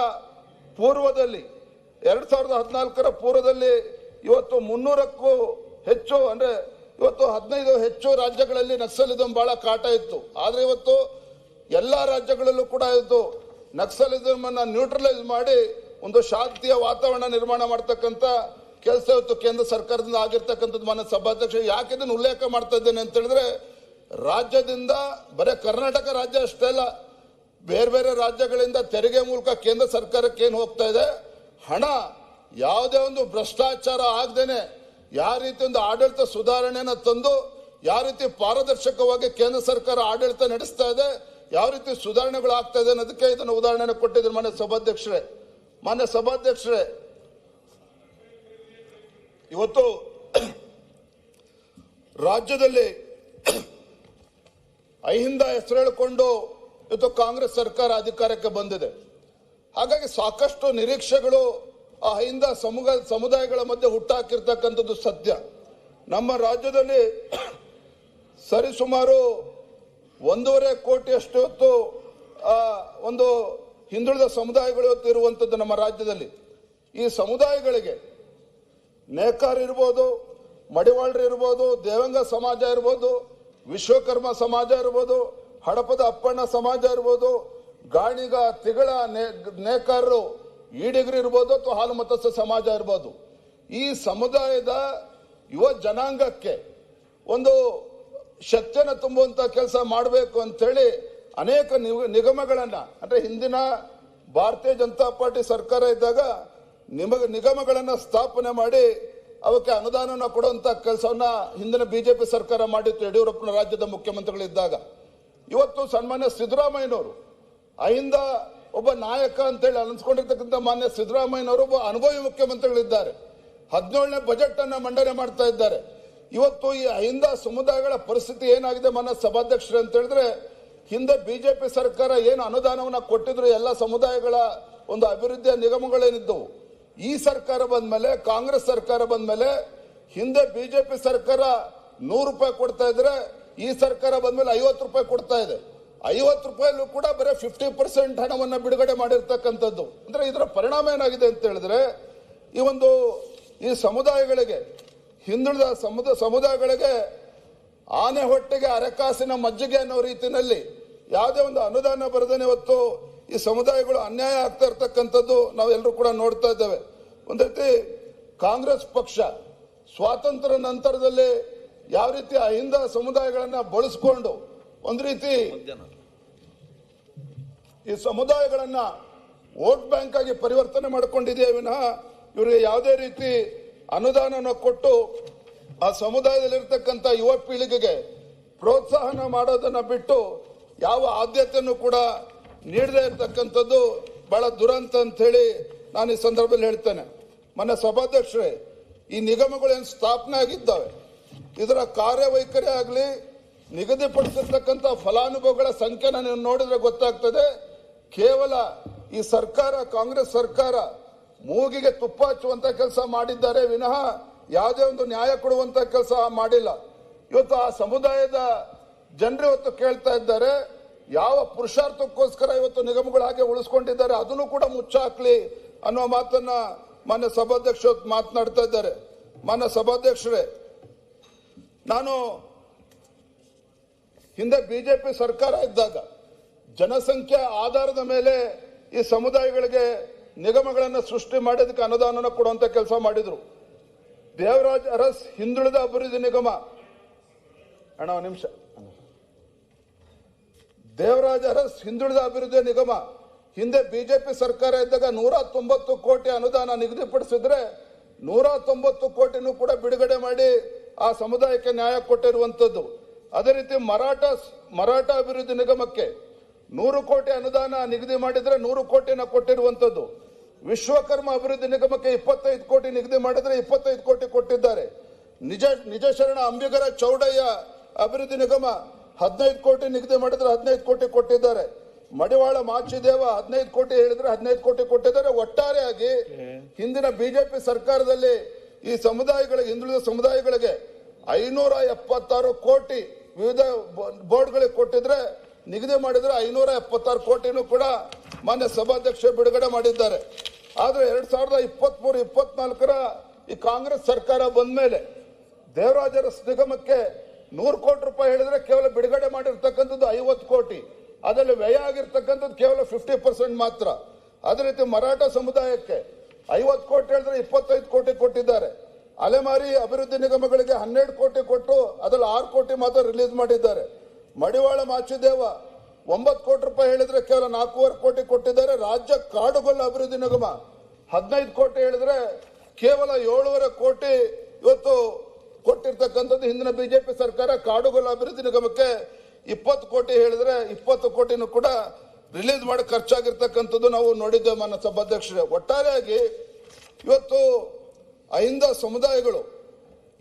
ಪೂರ್ವದಲ್ಲಿ ಇವತ್ತು 300ಕ್ಕೂ ಹೆಚ್ಚು, ಅಂದ್ರೆ ಇವತ್ತು 15 ಹೆಚ್ಚು ರಾಜ್ಯಗಳಲ್ಲಿ ನಕ್ಸಲಿಸಂ ಬಹಳ ಕಾಟ ಇತ್ತು. ಆದ್ರೆ ಇವತ್ತು ಎಲ್ಲಾ ರಾಜ್ಯಗಳಲ್ಲೂ ಕೂಡ ಇದು ನಕ್ಸಲಿಸಂ ಅನ್ನ ನ್ಯೂಟ್ರಲೈಸ್ ಮಾಡಿ ಒಂದು ಶಾಂತಿಯ ವಾತಾವರಣ ನಿರ್ಮಾಣ ಮಾಡ್ತಕ್ಕಂಥ ಕೆಲಸ ಇವತ್ತು ಕೇಂದ್ರ ಸರ್ಕಾರದಿಂದ ಆಗಿರ್ತಕ್ಕಂಥದ್ದು. ಮಾನ್ಯ ಸಭಾಧ್ಯಕ್ಷ, ಯಾಕೆ ಇದನ್ನು ಉಲ್ಲೇಖ ಮಾಡ್ತಾ ಇದ್ದೇನೆ ಅಂತ ಹೇಳಿದ್ರೆ, ರಾಜ್ಯದಿಂದ ಬರೀ ಕರ್ನಾಟಕ ರಾಜ್ಯ ಅಷ್ಟೇ ಅಲ್ಲ, ಬೇರೆ ಬೇರೆ ರಾಜ್ಯಗಳಿಂದ ತೆರಿಗೆ ಮೂಲಕ ಕೇಂದ್ರ ಸರ್ಕಾರಕ್ಕೆ ಏನು ಹೋಗ್ತಾ ಇದೆ ಹಣ, ಯಾವುದೇ ಒಂದು ಭ್ರಷ್ಟಾಚಾರ ಆಗದೇನೆ ಯಾವ ರೀತಿ ಒಂದು ಆಡಳಿತ ಸುಧಾರಣೆನ ತಂದು ಯಾವ ರೀತಿ ಪಾರದರ್ಶಕವಾಗಿ ಕೇಂದ್ರ ಸರ್ಕಾರ ಆಡಳಿತ ನಡೆಸ್ತಾ ಇದೆ, ಯಾವ ರೀತಿ ಸುಧಾರಣೆಗಳು ಆಗ್ತಾ ಇದೆ ಅನ್ನೋದಕ್ಕೆ ಇದನ್ನು ಉದಾಹರಣೆ ಕೊಟ್ಟಿದ್ರು. ಮಾನ್ಯ ಸಭಾಧ್ಯಕ್ಷರೇ, ಇವತ್ತು ರಾಜ್ಯದಲ್ಲಿ ಅಹಿಂದ ಹೆಸರು ಹೇಳಿಕೊಂಡು ಇವತ್ತು ಕಾಂಗ್ರೆಸ್ ಸರ್ಕಾರ ಅಧಿಕಾರಕ್ಕೆ ಬಂದಿದೆ. ಹಾಗಾಗಿ ಸಾಕಷ್ಟು ನಿರೀಕ್ಷೆಗಳು ಆ ಅಹಿಂದ ಸಮುದಾಯಗಳ ಮಧ್ಯೆ ಹುಟ್ಟಾಕಿರ್ತಕ್ಕಂಥದ್ದು ಸತ್ಯ. ನಮ್ಮ ರಾಜ್ಯದಲ್ಲಿ ಸರಿಸುಮಾರು 1.5 ಕೋಟಿಯಷ್ಟು ಇವತ್ತು ಒಂದು ಹಿಂದುಳಿದ ಸಮುದಾಯಗಳು ಇವತ್ತು ಇರುವಂಥದ್ದು ನಮ್ಮ ರಾಜ್ಯದಲ್ಲಿ. ಈ ಸಮುದಾಯಗಳಿಗೆ ನೇಕಾರ ಇರ್ಬೋದು, ಮಡಿವಾಳರು ಇರ್ಬೋದು, ದೇವಂಗ ಸಮಾಜ ಇರ್ಬೋದು, ವಿಶ್ವಕರ್ಮ ಸಮಾಜ ಇರ್ಬೋದು, ಹಡಪದ ಅಪ್ಪಣ್ಣ ಸಮಾಜ ಇರ್ಬೋದು, ಗಾಣಿಗ ತಿಗಳ ನೇಕಾರರು ಈಡಿಗರು ಇರ್ಬೋದು, ಅಥವಾ ಹಾಲು ಮತಸ್ಥ ಸಮಾಜ ಇರ್ಬೋದು, ಈ ಸಮುದಾಯದ ಯುವ ಜನಾಂಗಕ್ಕೆ ಒಂದು ಶಕ್ತಿಯನ್ನು ತುಂಬುವಂತ ಕೆಲಸ ಮಾಡಬೇಕು ಅಂತೇಳಿ ಅನೇಕ ನಿಗಮಗಳನ್ನ, ಅಂದ್ರೆ ಹಿಂದಿನ ಭಾರತೀಯ ಜನತಾ ಪಾರ್ಟಿ ಸರ್ಕಾರ ಇದ್ದಾಗ ನಿಗಮಗಳನ್ನ ಸ್ಥಾಪನೆ ಮಾಡಿ ಅವಕ್ಕೆ ಅನುದಾನವನ್ನು ಕೊಡುವಂತ ಕೆಲಸವನ್ನ ಹಿಂದಿನ ಬಿಜೆಪಿ ಸರ್ಕಾರ ಮಾಡಿತ್ತು, ಯಡಿಯೂರಪ್ಪನ ರಾಜ್ಯದ ಮುಖ್ಯಮಂತ್ರಿಗಳಿದ್ದಾಗ. ಇವತ್ತು ಸನ್ಮಾನ್ಯ ಸಿದ್ದರಾಮಯ್ಯನವರು ಅಹಿಂದ ಒಬ್ಬ ನಾಯಕ ಅಂತೇಳಿ ಅನಿಸ್ಕೊಂಡಿರ್ತಕ್ಕಂಥ ಮಾನ್ಯ ಸಿದ್ದರಾಮಯ್ಯನವರು ಒಬ್ಬ ಅನುಭವಿ ಮುಖ್ಯಮಂತ್ರಿಗಳಿದ್ದಾರೆ. 17ನೇ ಬಜೆಟ್ ಅನ್ನ ಮಂಡನೆ ಮಾಡ್ತಾ ಇದ್ದಾರೆ. ಇವತ್ತು ಈ ಅಹಿಂದ ಸಮುದಾಯಗಳ ಪರಿಸ್ಥಿತಿ ಏನಾಗಿದೆ ಮಾನ್ಯ ಸಭಾಧ್ಯಕ್ಷರು ಅಂತ ಹೇಳಿದ್ರೆ, ಹಿಂದೆ ಬಿಜೆಪಿ ಸರ್ಕಾರ ಏನು ಅನುದಾನವನ್ನ ಕೊಟ್ಟಿದ್ರು ಎಲ್ಲ ಸಮುದಾಯಗಳ ಒಂದು ಅಭಿವೃದ್ಧಿಯ ನಿಗಮಗಳೇನಿದ್ದವು, ಈ ಸರ್ಕಾರ ಬಂದ್ಮೇಲೆ, ಕಾಂಗ್ರೆಸ್ ಸರ್ಕಾರ ಬಂದ್ಮೇಲೆ, ಹಿಂದೆ ಬಿಜೆಪಿ ಸರ್ಕಾರ 100 ರೂಪಾಯಿ ಕೊಡ್ತಾ ಇದ್ರೆ ಈ ಸರ್ಕಾರ ಬಂದ್ಮೇಲೆ 50 ರೂಪಾಯಿ ಕೊಡ್ತಾ ಇದೆ. 50 ರೂಪಾಯಿಲೂ ಕೂಡ ಬರೀ 50% ಹಣವನ್ನ ಬಿಡುಗಡೆ ಮಾಡಿರ್ತಕ್ಕಂಥದ್ದು. ಅಂದ್ರೆ ಇದರ ಪರಿಣಾಮ ಏನಾಗಿದೆ ಅಂತ ಹೇಳಿದ್ರೆ, ಈ ಸಮುದಾಯಗಳಿಗೆ, ಹಿಂದುಳಿದ ಸಮುದಾಯಗಳಿಗೆ ಆನೆ ಹೊಟ್ಟೆಗೆ ಅರೆಕಾಸಿನ ಮಜ್ಜಿಗೆ ಅನ್ನೋ ರೀತಿಯಲ್ಲಿ ಯಾವುದೇ ಒಂದು ಅನುದಾನ ಬರದೇನೆ ಇವತ್ತು ಈ ಸಮುದಾಯಗಳು ಅನ್ಯಾಯ ಆಗ್ತಾ ಇರ್ತಕ್ಕಂಥದ್ದು ನಾವೆಲ್ಲರೂ ಕೂಡ ನೋಡ್ತಾ ಇದ್ದೇವೆ. ಒಂದ್ ರೀತಿ ಕಾಂಗ್ರೆಸ್ ಪಕ್ಷ ಸ್ವಾತಂತ್ರ್ಯ ನಂತರದಲ್ಲಿ ಯಾವ ರೀತಿ ಅಹಿಂದ ಸಮುದಾಯಗಳನ್ನ ಬಳಸ್ಕೊಂಡು ಒಂದ್ ರೀತಿ ಈ ಸಮುದಾಯಗಳನ್ನ ವೋಟ್ ಬ್ಯಾಂಕ್ ಆಗಿ ಪರಿವರ್ತನೆ ಮಾಡಿಕೊಂಡಿದೆಯೇ ವಿನಃ ಇವರಿಗೆ ಯಾವುದೇ ರೀತಿ ಅನುದಾನವನ್ನು ಕೊಟ್ಟು ಆ ಸಮುದಾಯದಲ್ಲಿರ್ತಕ್ಕಂಥ ಯುವ ಪೀಳಿಗೆಗೆ ಪ್ರೋತ್ಸಾಹನ ಮಾಡೋದನ್ನ ಬಿಟ್ಟು ಯಾವ ಆದ್ಯತೆಯನ್ನು ಕೂಡ ನೀಡದೇ ಇರತಕ್ಕಂಥದ್ದು ಬಹಳ ದುರಂತ ಅಂತ ಹೇಳಿ ನಾನು ಈ ಸಂದರ್ಭದಲ್ಲಿ ಹೇಳ್ತೇನೆ. ಮೊನ್ನೆ ಸಭಾಧ್ಯಕ್ಷರೇ, ಈ ನಿಗಮಗಳು ಏನು ಸ್ಥಾಪನೆ ಆಗಿದ್ದಾವೆ, ಇದರ ಕಾರ್ಯವೈಖರಿ ಆಗಲಿ, ನಿಗದಿಪಡಿಸಿರ್ತಕ್ಕಂಥ ಫಲಾನುಭವಿಗಳ ಸಂಖ್ಯೆನ ನೀವು ನೋಡಿದ್ರೆ ಗೊತ್ತಾಗ್ತದೆ. ಕೇವಲ ಈ ಸರ್ಕಾರ, ಕಾಂಗ್ರೆಸ್ ಸರ್ಕಾರ ಮೂಗಿಗೆ ತುಪ್ಪ ಹಚ್ಚುವಂತ ಕೆಲಸ ಮಾಡಿದ್ದಾರೆ ವಿನಃ ಯಾವುದೇ ಒಂದು ನ್ಯಾಯ ಕೊಡುವಂತ ಕೆಲಸ ಮಾಡಿಲ್ಲ. ಇವತ್ತು ಆ ಸಮುದಾಯದ ಜನರು ಇವತ್ತು ಕೇಳ್ತಾ ಇದ್ದಾರೆ, ಯಾವ ಪುರುಷಾರ್ಥಕ್ಕೋಸ್ಕರ ಇವತ್ತು ನಿಗಮಗಳು ಹಾಗೆ ಉಳಿಸ್ಕೊಂಡಿದ್ದಾರೆ ಅದನ್ನು ಕೂಡ ಮುಚ್ಚಾಕ್ಲಿ ಅನ್ನೋ ಮಾತನ್ನ ಮಾನ್ಯ ಸಭಾಧ್ಯಕ್ಷರು ಮಾತನಾಡ್ತಾ ಇದ್ದಾರೆ. ಮಾನ್ಯ ಸಭಾಧ್ಯಕ್ಷರೇ, ನಾನು ಹಿಂದೆ ಬಿಜೆಪಿ ಸರ್ಕಾರ ಇದ್ದಾಗ ಜನಸಂಖ್ಯೆ ಆಧಾರದ ಮೇಲೆ ಈ ಸಮುದಾಯಗಳಿಗೆ ನಿಗಮಗಳನ್ನು ಸೃಷ್ಟಿ ಮಾಡೋದಕ್ಕೆ ಅನುದಾನ ಕೊಡುವಂತ ಕೆಲಸ ಮಾಡಿದ್ರು. ದೇವರಾಜ್ ಅರಸ್ ಹಿಂದುಳಿದ ಅಭಿವೃದ್ಧಿ ನಿಗಮ, ಅಣ್ಣ ಒಂದು ನಿಮಿಷ, ದೇವರಾಜ್ ಅರಸ್ ಹಿಂದುಳಿದ ಅಭಿವೃದ್ಧಿ ನಿಗಮ ಹಿಂದೆ ಬಿಜೆಪಿ ಸರ್ಕಾರ ಇದ್ದಾಗ 190 ಕೋಟಿ ಅನುದಾನ ನಿಗದಿಪಡಿಸಿದ್ರೆ 190 ಕೋಟಿನೂ ಕೂಡ ಬಿಡುಗಡೆ ಮಾಡಿ ಆ ಸಮುದಾಯಕ್ಕೆ ನ್ಯಾಯ ಕೊಟ್ಟಿರುವಂತದ್ದು. ಅದೇ ರೀತಿ ಮರಾಠ ಅಭಿವೃದ್ಧಿ ನಿಗಮಕ್ಕೆ 100 ಕೋಟಿ ಅನುದಾನ ನಿಗದಿ ಮಾಡಿದ್ರೆ 100 ಕೋಟಿನ ಕೊಟ್ಟಿರುವಂತದ್ದು. ವಿಶ್ವಕರ್ಮ ಅಭಿವೃದ್ಧಿ ನಿಗಮಕ್ಕೆ 25 ಕೋಟಿ ನಿಗದಿ ಮಾಡಿದ್ರೆ 25 ಕೋಟಿ ಕೊಟ್ಟಿದ್ದಾರೆ. ನಿಜ ಶರಣ ಅಂಬಿಗರ ಚೌಡಯ್ಯ ಅಭಿವೃದ್ಧಿ ನಿಗಮ 15 ಕೋಟಿ ನಿಗದಿ ಮಾಡಿದ್ರೆ 15 ಕೋಟಿ ಕೊಟ್ಟಿದ್ದಾರೆ. ಮಡಿವಾಳ ಮಾಚಿದೇವ 15 ಕೋಟಿ ಹೇಳಿದ್ರೆ 15 ಕೋಟಿ ಕೊಟ್ಟಿದ್ದಾರೆ. ಒಟ್ಟಾರೆಯಾಗಿ ಹಿಂದಿನ ಬಿಜೆಪಿ ಸರ್ಕಾರದಲ್ಲಿ ಈ ಸಮುದಾಯಗಳಿಗೆ, ಹಿಂದುಳಿದ ಸಮುದಾಯಗಳಿಗೆ 576 ಕೋಟಿ ವಿವಿಧ ಬೋರ್ಡ್ಗಳಿಗೆ ಕೊಟ್ಟಿದ್ರೆ, ನಿಗದಿ ಮಾಡಿದ್ರೆ 576 ಕೋಟಿನೂ ಕೂಡ ಮಾನ್ಯ ಸಭಾಧ್ಯಕ್ಷ ಬಿಡುಗಡೆ ಮಾಡಿದ್ದಾರೆ. ಆದ್ರೆ 2023-24 ಈ ಕಾಂಗ್ರೆಸ್ ಸರ್ಕಾರ ಬಂದ ಮೇಲೆ ದೇವರಾಜ ಅರಸ್ ನಿಗಮಕ್ಕೆ 100 ಕೋಟಿ ರೂಪಾಯಿ ಹೇಳಿದ್ರೆ ಕೇವಲ ಬಿಡುಗಡೆ ಮಾಡಿರ್ತಕ್ಕಂಥದ್ದು 50 ಕೋಟಿ, ಅದರಲ್ಲಿ ವ್ಯಯ ಆಗಿರ್ತಕ್ಕಂಥದ್ದು ಕೇವಲ 50% ಮಾತ್ರ. ಅದೇ ರೀತಿ ಮರಾಠ ಸಮುದಾಯಕ್ಕೆ 50 ಕೋಟಿ ಹೇಳಿದ್ರೆ 25 ಕೋಟಿ ಕೊಟ್ಟಿದ್ದಾರೆ. ಅಲೆಮಾರಿ ಅಭಿವೃದ್ಧಿ ನಿಗಮಗಳಿಗೆ 12 ಕೋಟಿ ಕೊಟ್ಟು ಅದರಲ್ಲಿ 6 ಕೋಟಿ ಮಾತ್ರ ರಿಲೀಸ್ ಮಾಡಿದ್ದಾರೆ. ಮಡಿವಾಳ ಮಾಚಿದೇವ 9 ಕೋಟಿ ರೂಪಾಯಿ ಹೇಳಿದ್ರೆ ಕೇವಲ 4.5 ಕೋಟಿ ಕೊಟ್ಟಿದ್ದಾರೆ. ರಾಜ್ಯ ಕಾಡುಗೊಲ್ಲ ಅಭಿವೃದ್ಧಿ ನಿಗಮ 15 ಕೋಟಿ ಹೇಳಿದ್ರೆ ಕೇವಲ 7.5 ಕೋಟಿ ಇವತ್ತು ಕೊಟ್ಟಿರ್ತಕ್ಕಂಥದ್ದು ಹಿಂದಿನ ಬಿಜೆಪಿ ಸರ್ಕಾರ. ಕಾಡುಗೊಲ್ಲ ಅಭಿವೃದ್ಧಿ ನಿಗಮಕ್ಕೆ 20 ಕೋಟಿ ಹೇಳಿದ್ರೆ 20 ಕೋಟಿನೂ ಕೂಡ ರಿಲೀಸ್ ಮಾಡಿ ಖರ್ಚಾಗಿರ್ತಕ್ಕಂಥದ್ದು ನಾವು ನೋಡಿದ್ದೇವೆ ಮಾನ್ಯ ಸಭಾಧ್ಯಕ್ಷರೇ. ಒಟ್ಟಾರೆಯಾಗಿ ಇವತ್ತು ಅಹಿಂದ ಸಮುದಾಯಗಳು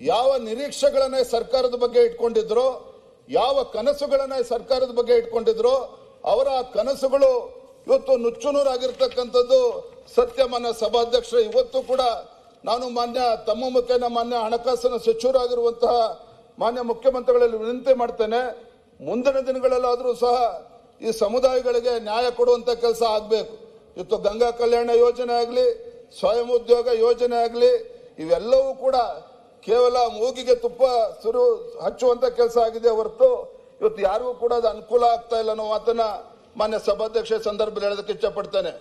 ಯಾವ ನಿರೀಕ್ಷೆಗಳನ್ನ ಸರ್ಕಾರದ ಬಗ್ಗೆ ಇಟ್ಕೊಂಡಿದ್ರೋ, ಯಾವ ಕನಸುಗಳನ್ನ ಸರ್ಕಾರದ ಬಗ್ಗೆ ಇಟ್ಕೊಂಡಿದ್ರೋ, ಅವರ ಕನಸುಗಳು ಇವತ್ತು ನುಚ್ಚುನೂರಾಗಿರ್ತಕ್ಕಂಥದ್ದು ಸತ್ಯ ಮಾನ್ಯ ಸಭಾಧ್ಯಕ್ಷರೇ. ಇವತ್ತು ಕೂಡ ನಾನು ತಮ್ಮ ಮುಖೇನ ಮಾನ್ಯ ಹಣಕಾಸಿನ ಸಚಿವರಾಗಿರುವಂತಹ ಮಾನ್ಯ ಮುಖ್ಯಮಂತ್ರಿಗಳಲ್ಲಿ ವಿನಂತಿ ಮಾಡ್ತೇನೆ, ಮುಂದಿನ ದಿನಗಳಲ್ಲಾದರೂ ಸಹ ಈ ಸಮುದಾಯಗಳಿಗೆ ನ್ಯಾಯ ಕೊಡುವಂತ ಕೆಲಸ ಆಗಬೇಕು. ಇವತ್ತು ಗಂಗಾ ಕಲ್ಯಾಣ ಯೋಜನೆ ಆಗಲಿ, ಸ್ವಯಂ ಉದ್ಯೋಗ ಯೋಜನೆ ಆಗಲಿ, ಇವೆಲ್ಲವೂ ಕೂಡ ಕೇವಲ ಮೂಗಿಗೆ ತುಪ್ಪ ಹಚ್ಚುವಂತ ಕೆಲಸ ಆಗಿದೆ ಹೊರತು ಇವತ್ತು ಯಾರಿಗೂ ಕೂಡ ಅದು ಅನುಕೂಲ ಆಗ್ತಾ ಇಲ್ಲ ಅನ್ನೋ ಮಾತನ್ನ ಮಾನ್ಯ ಸಭಾಧ್ಯಕ್ಷ ಸಂದರ್ಭದಲ್ಲಿ ಹೇಳೋದಕ್ಕೆ ಇಚ್ಛಪಡ್ತೇನೆ.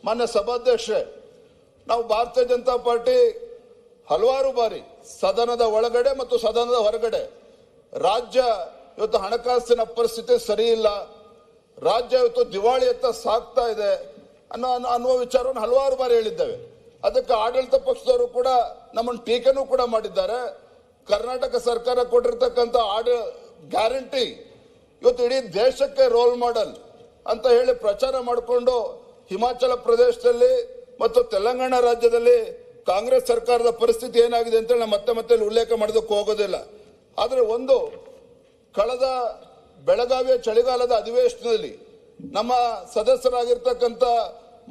ಮಾನ್ಯ ಸಭಾಧ್ಯಕ್ಷೆ, ನಾವು ಭಾರತೀಯ ಜನತಾ ಪಾರ್ಟಿ ಹಲವಾರು ಬಾರಿ ಸದನದ ಒಳಗಡೆ ಮತ್ತು ಸದನದ ಹೊರಗಡೆ ರಾಜ್ಯ ಇವತ್ತು ಹಣಕಾಸಿನ ಪರಿಸ್ಥಿತಿ ಸರಿ ಇಲ್ಲ, ರಾಜ್ಯ ಇವತ್ತು ದಿವಾಳಿಯತ್ತ ಸಾಗ್ತಾ ಇದೆ ಅನ್ನುವ ವಿಚಾರವನ್ನು ಹಲವಾರು ಬಾರಿ ಹೇಳಿದ್ದೇವೆ. ಅದಕ್ಕೆ ಆಡಳಿತ ಪಕ್ಷದವರು ಕೂಡ ನಮ್ಮನ್ನು ಟೀಕೆನೂ ಕೂಡ ಮಾಡಿದ್ದಾರೆ. ಕರ್ನಾಟಕ ಸರ್ಕಾರ ಕೊಟ್ಟಿರ್ತಕ್ಕಂಥ ಗ್ಯಾರಂಟಿ ಇವತ್ತು ಇಡೀ ದೇಶಕ್ಕೆ ರೋಲ್ ಮಾಡೆಲ್ ಅಂತ ಹೇಳಿ ಪ್ರಚಾರ ಮಾಡಿಕೊಂಡು ಹಿಮಾಚಲ ಪ್ರದೇಶದಲ್ಲಿ ಮತ್ತು ತೆಲಂಗಾಣ ರಾಜ್ಯದಲ್ಲಿ ಕಾಂಗ್ರೆಸ್ ಸರ್ಕಾರದ ಪರಿಸ್ಥಿತಿ ಏನಾಗಿದೆ ಅಂತ ನಾನು ಮತ್ತೆ ಉಲ್ಲೇಖ ಮಾಡೋದಕ್ಕೆ ಹೋಗೋದಿಲ್ಲ. ಆದರೆ ಒಂದು, ಕಳೆದ ಬೆಳಗಾವಿಯ ಚಳಿಗಾಲದ ಅಧಿವೇಶನದಲ್ಲಿ ನಮ್ಮ ಸದಸ್ಯರಾಗಿರ್ತಕ್ಕಂಥ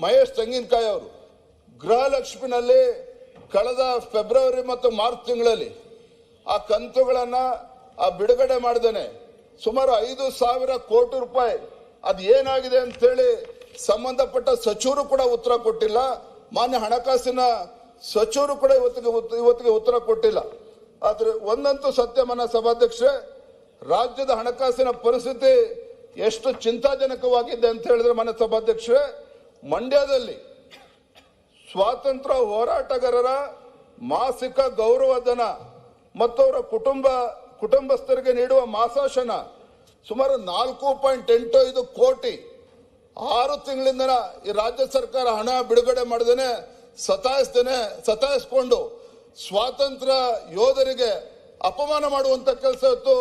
ಮಹೇಶ್ ತೆಂಗಿನಕಾಯಿ ಅವರು ಗೃಹಲಕ್ಷ್ಮಿನಲ್ಲಿ ಕಳೆದ ಫೆಬ್ರವರಿ ಮತ್ತು ಮಾರ್ಚ್ ತಿಂಗಳಲ್ಲಿ ಆ ಕಂತುಗಳನ್ನ ಬಿಡುಗಡೆ ಮಾಡಿದ್ದೇನೆ. ಸುಮಾರು 5,000 ಕೋಟಿ ರೂಪಾಯಿ ಅದು ಏನಾಗಿದೆ ಅಂತೇಳಿ ಸಂಬಂಧಪಟ್ಟ ಸಚಿವರು ಕೂಡ ಉತ್ತರ ಕೊಟ್ಟಿಲ್ಲ. ಮಾನ್ಯ ಹಣಕಾಸಿನ ಸಚಿವರು ಕೂಡ ಇವತ್ತಿಗೆ ಉತ್ತರ ಕೊಟ್ಟಿಲ್ಲ. ಆದ್ರೆ ಒಂದಂತೂ ಸತ್ಯ ಮಾನ್ಯ ಸಭಾಧ್ಯಕ್ಷರೇ, ರಾಜ್ಯದ ಹಣಕಾಸಿನ ಪರಿಸ್ಥಿತಿ ಎಷ್ಟು ಚಿಂತಾಜನಕವಾಗಿದೆ ಅಂತ ಹೇಳಿದ್ರೆ ಮಾನ್ಯ ಸಭಾಧ್ಯಕ್ಷರೇ, ಮಂಡ್ಯದಲ್ಲಿ ಸ್ವಾತಂತ್ರ್ಯ ಹೋರಾಟಗಾರರ ಮಾಸಿಕ ಗೌರವಧನ ಮತ್ತು ಅವರ ಕುಟುಂಬಸ್ಥರಿಗೆ ನೀಡುವ ಮಾಸಾಶನ ಸುಮಾರು 4.85 ಕೋಟಿ 6 ತಿಂಗಳಿಂದ ಈ ರಾಜ್ಯ ಸರ್ಕಾರ ಹಣ ಬಿಡುಗಡೆ ಮಾಡದೇನೆ ಸತಾಯಿಸಿಕೊಂಡು ಸ್ವಾತಂತ್ರ್ಯ ಯೋಧರಿಗೆ ಅಪಮಾನ ಮಾಡುವಂತ ಕೆಲಸ ಇವತ್ತು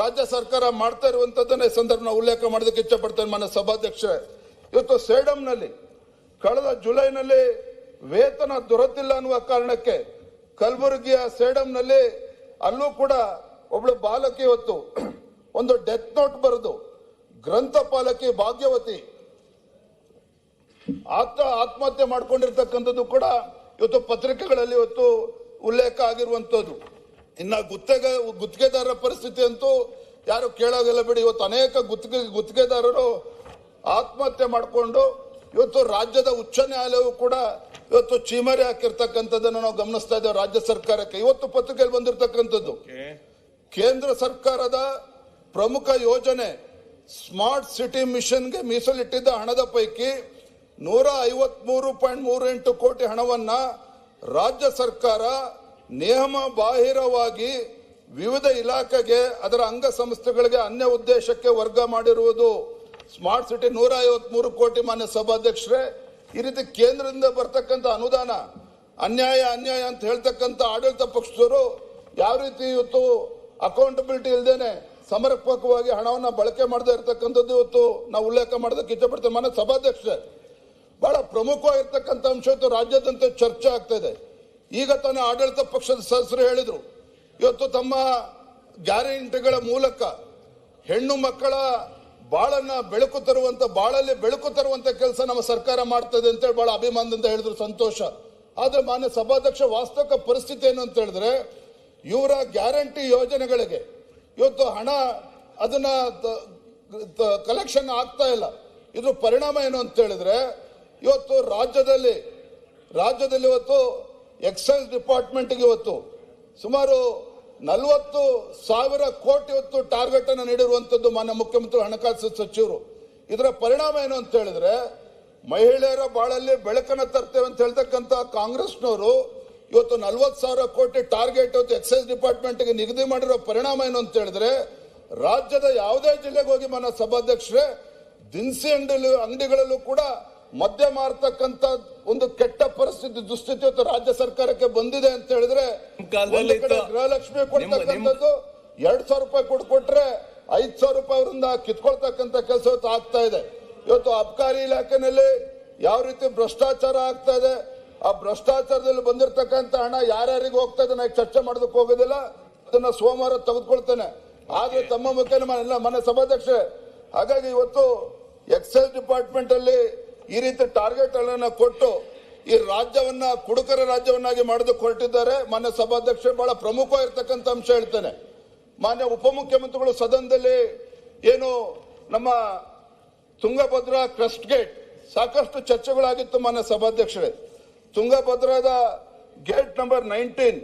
ರಾಜ್ಯ ಸರ್ಕಾರ ಮಾಡ್ತಾ ಇರುವಂತದ್ದನ್ನ ಈ ಸಂದರ್ಭ ಉಲ್ಲೇಖ ಮಾಡೋದಕ್ಕೆ ಇಚ್ಛಪಡ್ತೇನೆ ಮಾನ್ಯ ಸಭಾಧ್ಯಕ್ಷರೇ. ಇವತ್ತು ಸೇಡಂನಲ್ಲಿ ಕಳೆದ ಜುಲೈನಲ್ಲಿ ವೇತನ ದೊರೆತಿಲ್ಲ ಅನ್ನುವ ಕಾರಣಕ್ಕೆ ಕಲಬುರಗಿಯ ಸೇಡಂನಲ್ಲಿ ಅಲ್ಲೂ ಕೂಡ ಒಬ್ಳು ಬಾಲಕಿ ಇವತ್ತು ಒಂದು ಡೆತ್ ನೋಟ್ ಬರೆದು ಗ್ರಂಥಪಾಲಕಿ ಭಾಗ್ಯವತಿ ಆತ್ಮಹತ್ಯೆ ಮಾಡ್ಕೊಂಡಿರ್ತಕ್ಕಂಥದ್ದು ಕೂಡ ಇವತ್ತು ಪತ್ರಿಕೆಗಳಲ್ಲಿ ಇವತ್ತು ಉಲ್ಲೇಖ ಆಗಿರುವಂತದ್ದು. ಇನ್ನ ಗುತ್ತಿಗೆದಾರರ ಪರಿಸ್ಥಿತಿ ಅಂತೂ ಯಾರು ಕೇಳೋದಿಲ್ಲ ಬಿಡಿ. ಇವತ್ತು ಅನೇಕ ಗುತ್ತಿಗೆದಾರರು ಆತ್ಮಹತ್ಯೆ ಮಾಡಿಕೊಂಡು ಇವತ್ತು ರಾಜ್ಯದ ಉಚ್ಚ ನ್ಯಾಯಾಲಯವು ಕೂಡ ಇವತ್ತು ಚೀಮರಿ ಹಾಕಿರ್ತಕ್ಕಂಥದ್ದನ್ನು ನಾವು ಗಮನಿಸ್ತಾ ಇದ್ದೇವೆ ರಾಜ್ಯ ಸರ್ಕಾರಕ್ಕೆ. ಇವತ್ತು ಪತ್ರಿಕೆಯಲ್ಲಿ ಬಂದಿರತಕ್ಕಂಥದ್ದು ಕೇಂದ್ರ ಸರ್ಕಾರದ ಪ್ರಮುಖ ಯೋಜನೆ ಸ್ಮಾರ್ಟ್ ಸಿಟಿ ಮಿಷನ್ಗೆ ಮೀಸಲಿಟ್ಟಿದ್ದ ಹಣದ ಪೈಕಿ 153.38 ಕೋಟಿ ಹಣವನ್ನ ರಾಜ್ಯ ಸರ್ಕಾರ ನಿಯಮ ಬಾಹಿರವಾಗಿ ವಿವಿಧ ಇಲಾಖೆಗೆ ಅದರ ಅಂಗಸಂಸ್ಥೆಗಳಿಗೆ ಅನ್ಯ ಉದ್ದೇಶಕ್ಕೆ ವರ್ಗ ಮಾಡಿರುವುದು. ಸ್ಮಾರ್ಟ್ ಸಿಟಿ 153 ಕೋಟಿ. ಮಾನ್ಯ ಸಭಾಧ್ಯಕ್ಷರೇ, ಈ ರೀತಿ ಕೇಂದ್ರದಿಂದ ಬರ್ತಕ್ಕಂಥ ಅನುದಾನ ಅನ್ಯಾಯ ಅಂತ ಹೇಳ್ತಕ್ಕಂಥ ಆಡಳಿತ ಪಕ್ಷದವರು ಯಾವ ರೀತಿ ಇವತ್ತು ಅಕೌಂಟಬಿಲಿಟಿ ಇಲ್ಲದೇನೆ ಸಮರ್ಪಕವಾಗಿ ಹಣವನ್ನು ಬಳಕೆ ಮಾಡದೇ ಇರತಕ್ಕಂಥದ್ದು ಇವತ್ತು ನಾವು ಉಲ್ಲೇಖ ಮಾಡೋದಕ್ಕೆ ಇಷ್ಟಪಡ್ತೇವೆ. ಮಾನ್ಯ ಸಭಾಧ್ಯಕ್ಷರೇ, ಬಹಳ ಪ್ರಮುಖವಾಗಿರ್ತಕ್ಕಂಥ ಅಂಶ ಇವತ್ತು ರಾಜ್ಯಾದ್ಯಂತ ಚರ್ಚೆ ಆಗ್ತಾ ಇದೆ. ಈಗ ತಾನೇ ಆಡಳಿತ ಪಕ್ಷದ ಸದಸ್ಯರು ಹೇಳಿದ್ರು, ಇವತ್ತು ತಮ್ಮ ಗ್ಯಾರಂಟಿಗಳ ಮೂಲಕ ಹೆಣ್ಣು ಮಕ್ಕಳ ಬಾಳನ್ನ ಬಾಳಲ್ಲಿ ಬೆಳಕು ತರುವಂತ ಕೆಲಸ ನಮ್ಮ ಸರ್ಕಾರ ಮಾಡ್ತದೆ ಅಂತೇಳಿ ಬಹಳ ಅಭಿಮಾನದಿಂದ ಹೇಳಿದ್ರು, ಸಂತೋಷ. ಆದ್ರೆ ಮಾನ್ಯ ಸಭಾಧ್ಯಕ್ಷ, ವಾಸ್ತವಿಕ ಪರಿಸ್ಥಿತಿ ಏನು ಅಂತ ಹೇಳಿದ್ರೆ, ಇವರ ಗ್ಯಾರಂಟಿ ಯೋಜನೆಗಳಿಗೆ ಇವತ್ತು ಹಣ ಅದನ್ನ ಕಲೆಕ್ಷನ್ ಆಗ್ತಾ ಇಲ್ಲ. ಇದ್ರ ಪರಿಣಾಮ ಏನು ಅಂತ ಹೇಳಿದ್ರೆ, ಇವತ್ತು ರಾಜ್ಯದಲ್ಲಿ ಇವತ್ತು ಎಕ್ಸೈಸ್ ಡಿಪಾರ್ಟ್ಮೆಂಟ್ಗೆ ಇವತ್ತು ಸುಮಾರು 40,000 ಕೋಟಿ ಇವತ್ತು ಟಾರ್ಗೆಟ್ ಅನ್ನು ನೀಡಿರುವಂತದ್ದು ಮಾನ್ಯ ಮುಖ್ಯಮಂತ್ರಿ ಹಣಕಾಸು ಸಚಿವರು. ಇದರ ಪರಿಣಾಮ ಏನು ಅಂತ ಹೇಳಿದ್ರೆ, ಮಹಿಳೆಯರ ಬಾಳಲ್ಲಿ ಬೆಳಕನ್ನು ತರ್ತೇವೆ ಅಂತ ಹೇಳ್ತಕ್ಕಂಥ ಕಾಂಗ್ರೆಸ್ನವರು ಇವತ್ತು 40,000 ಕೋಟಿ ಟಾರ್ಗೆಟ್ ಇವತ್ತು ಎಕ್ಸೈಸ್ ಡಿಪಾರ್ಟ್ಮೆಂಟ್ಗೆ ನಿಗದಿ ಮಾಡಿರೋ ಪರಿಣಾಮ ಏನು ಅಂತ ಹೇಳಿದ್ರೆ, ರಾಜ್ಯದ ಯಾವುದೇ ಜಿಲ್ಲೆಗೆ ಹೋಗಿ ಮಾನ್ಯ ಸಭಾಧ್ಯಕ್ಷರೇ, ದಿನಸಿ ಅಂಗಡಿಗಳಲ್ಲೂ ಕೂಡ ಮದ್ಯ ಮಾರ್ತಕ್ಕಂಥ ಒಂದು ಕೆಟ್ಟ ಪರಿಸ್ಥಿತಿ, ದುಸ್ಥಿತಿ ಇವತ್ತು ರಾಜ್ಯ ಸರ್ಕಾರಕ್ಕೆ ಬಂದಿದೆ ಅಂತ ಹೇಳಿದ್ರೆ, ಒಂದು ಕಡೆ ಗೃಹಲಕ್ಷ್ಮಿ ಕೊಡ್ತಕ್ಕಂಥದ್ದು 2,000 ರೂಪಾಯಿ ಕೊಟ್ರೆ 5,000 ರೂಪಾಯಿ ಅವರಿಂದ ಕಿತ್ಕೊಳ್ತಕ್ಕಂಥ ಕೆಲಸ ಇವತ್ತು ಆಗ್ತಾ ಇದೆ. ಇವತ್ತು ಅಬಕಾರಿ ಇಲಾಖೆನಲ್ಲಿ ಯಾವ ರೀತಿ ಭ್ರಷ್ಟಾಚಾರ ಆಗ್ತಾ ಇದೆ, ಆ ಭ್ರಷ್ಟಾಚಾರದಲ್ಲಿ ಬಂದಿರತಕ್ಕಂಥ ಹಣ ಯಾರ್ಯಾರಿಗೆ ಹೋಗ್ತಾ ಇದೆ ನಾನು ಚರ್ಚೆ ಮಾಡೋದಕ್ಕೆ ಹೋಗೋದಿಲ್ಲ, ಅದನ್ನ ಸೋಮವಾರ ತೆಗೆದುಕೊಳ್ತೇನೆ. ಆದ್ರೆ ತಮ್ಮ ಮುಖ್ಯ ಮನೆ ಸಭಾಧ್ಯಕ್ಷೆ, ಹಾಗಾಗಿ ಇವತ್ತು ಎಕ್ಸೈಸ್ ಡಿಪಾರ್ಟ್ಮೆಂಟ್ ಅಲ್ಲಿ ಈ ರೀತಿ ಟಾರ್ಗೆಟ್ ಗಳನ್ನ ಕೊಟ್ಟು ಈ ರಾಜ್ಯವನ್ನ ಕುಡುಕರ ರಾಜ್ಯವನ್ನಾಗಿ ಮಾಡೋದಕ್ಕೆ ಹೊರಟಿದ್ದಾರೆ. ಮಾನ್ಯ ಸಭಾಧ್ಯಕ್ಷ, ಬಹಳ ಪ್ರಮುಖವಾಗಿರ್ತಕ್ಕಂಥ ಅಂಶ ಹೇಳ್ತೇನೆ. ಮಾನ್ಯ ಉಪಮುಖ್ಯಮಂತ್ರಿಗಳು ಸದನದಲ್ಲಿ ಏನು ನಮ್ಮ ತುಂಗಭದ್ರಾ ಕ್ರಸ್ಟ್ ಗೇಟ್ ಸಾಕಷ್ಟು ಚರ್ಚೆಗಳಾಗಿತ್ತು. ಮಾನ್ಯ ಸಭಾಧ್ಯಕ್ಷರೇ, ತುಂಗಭದ್ರಾದ ಗೇಟ್ ನಂಬರ್ 19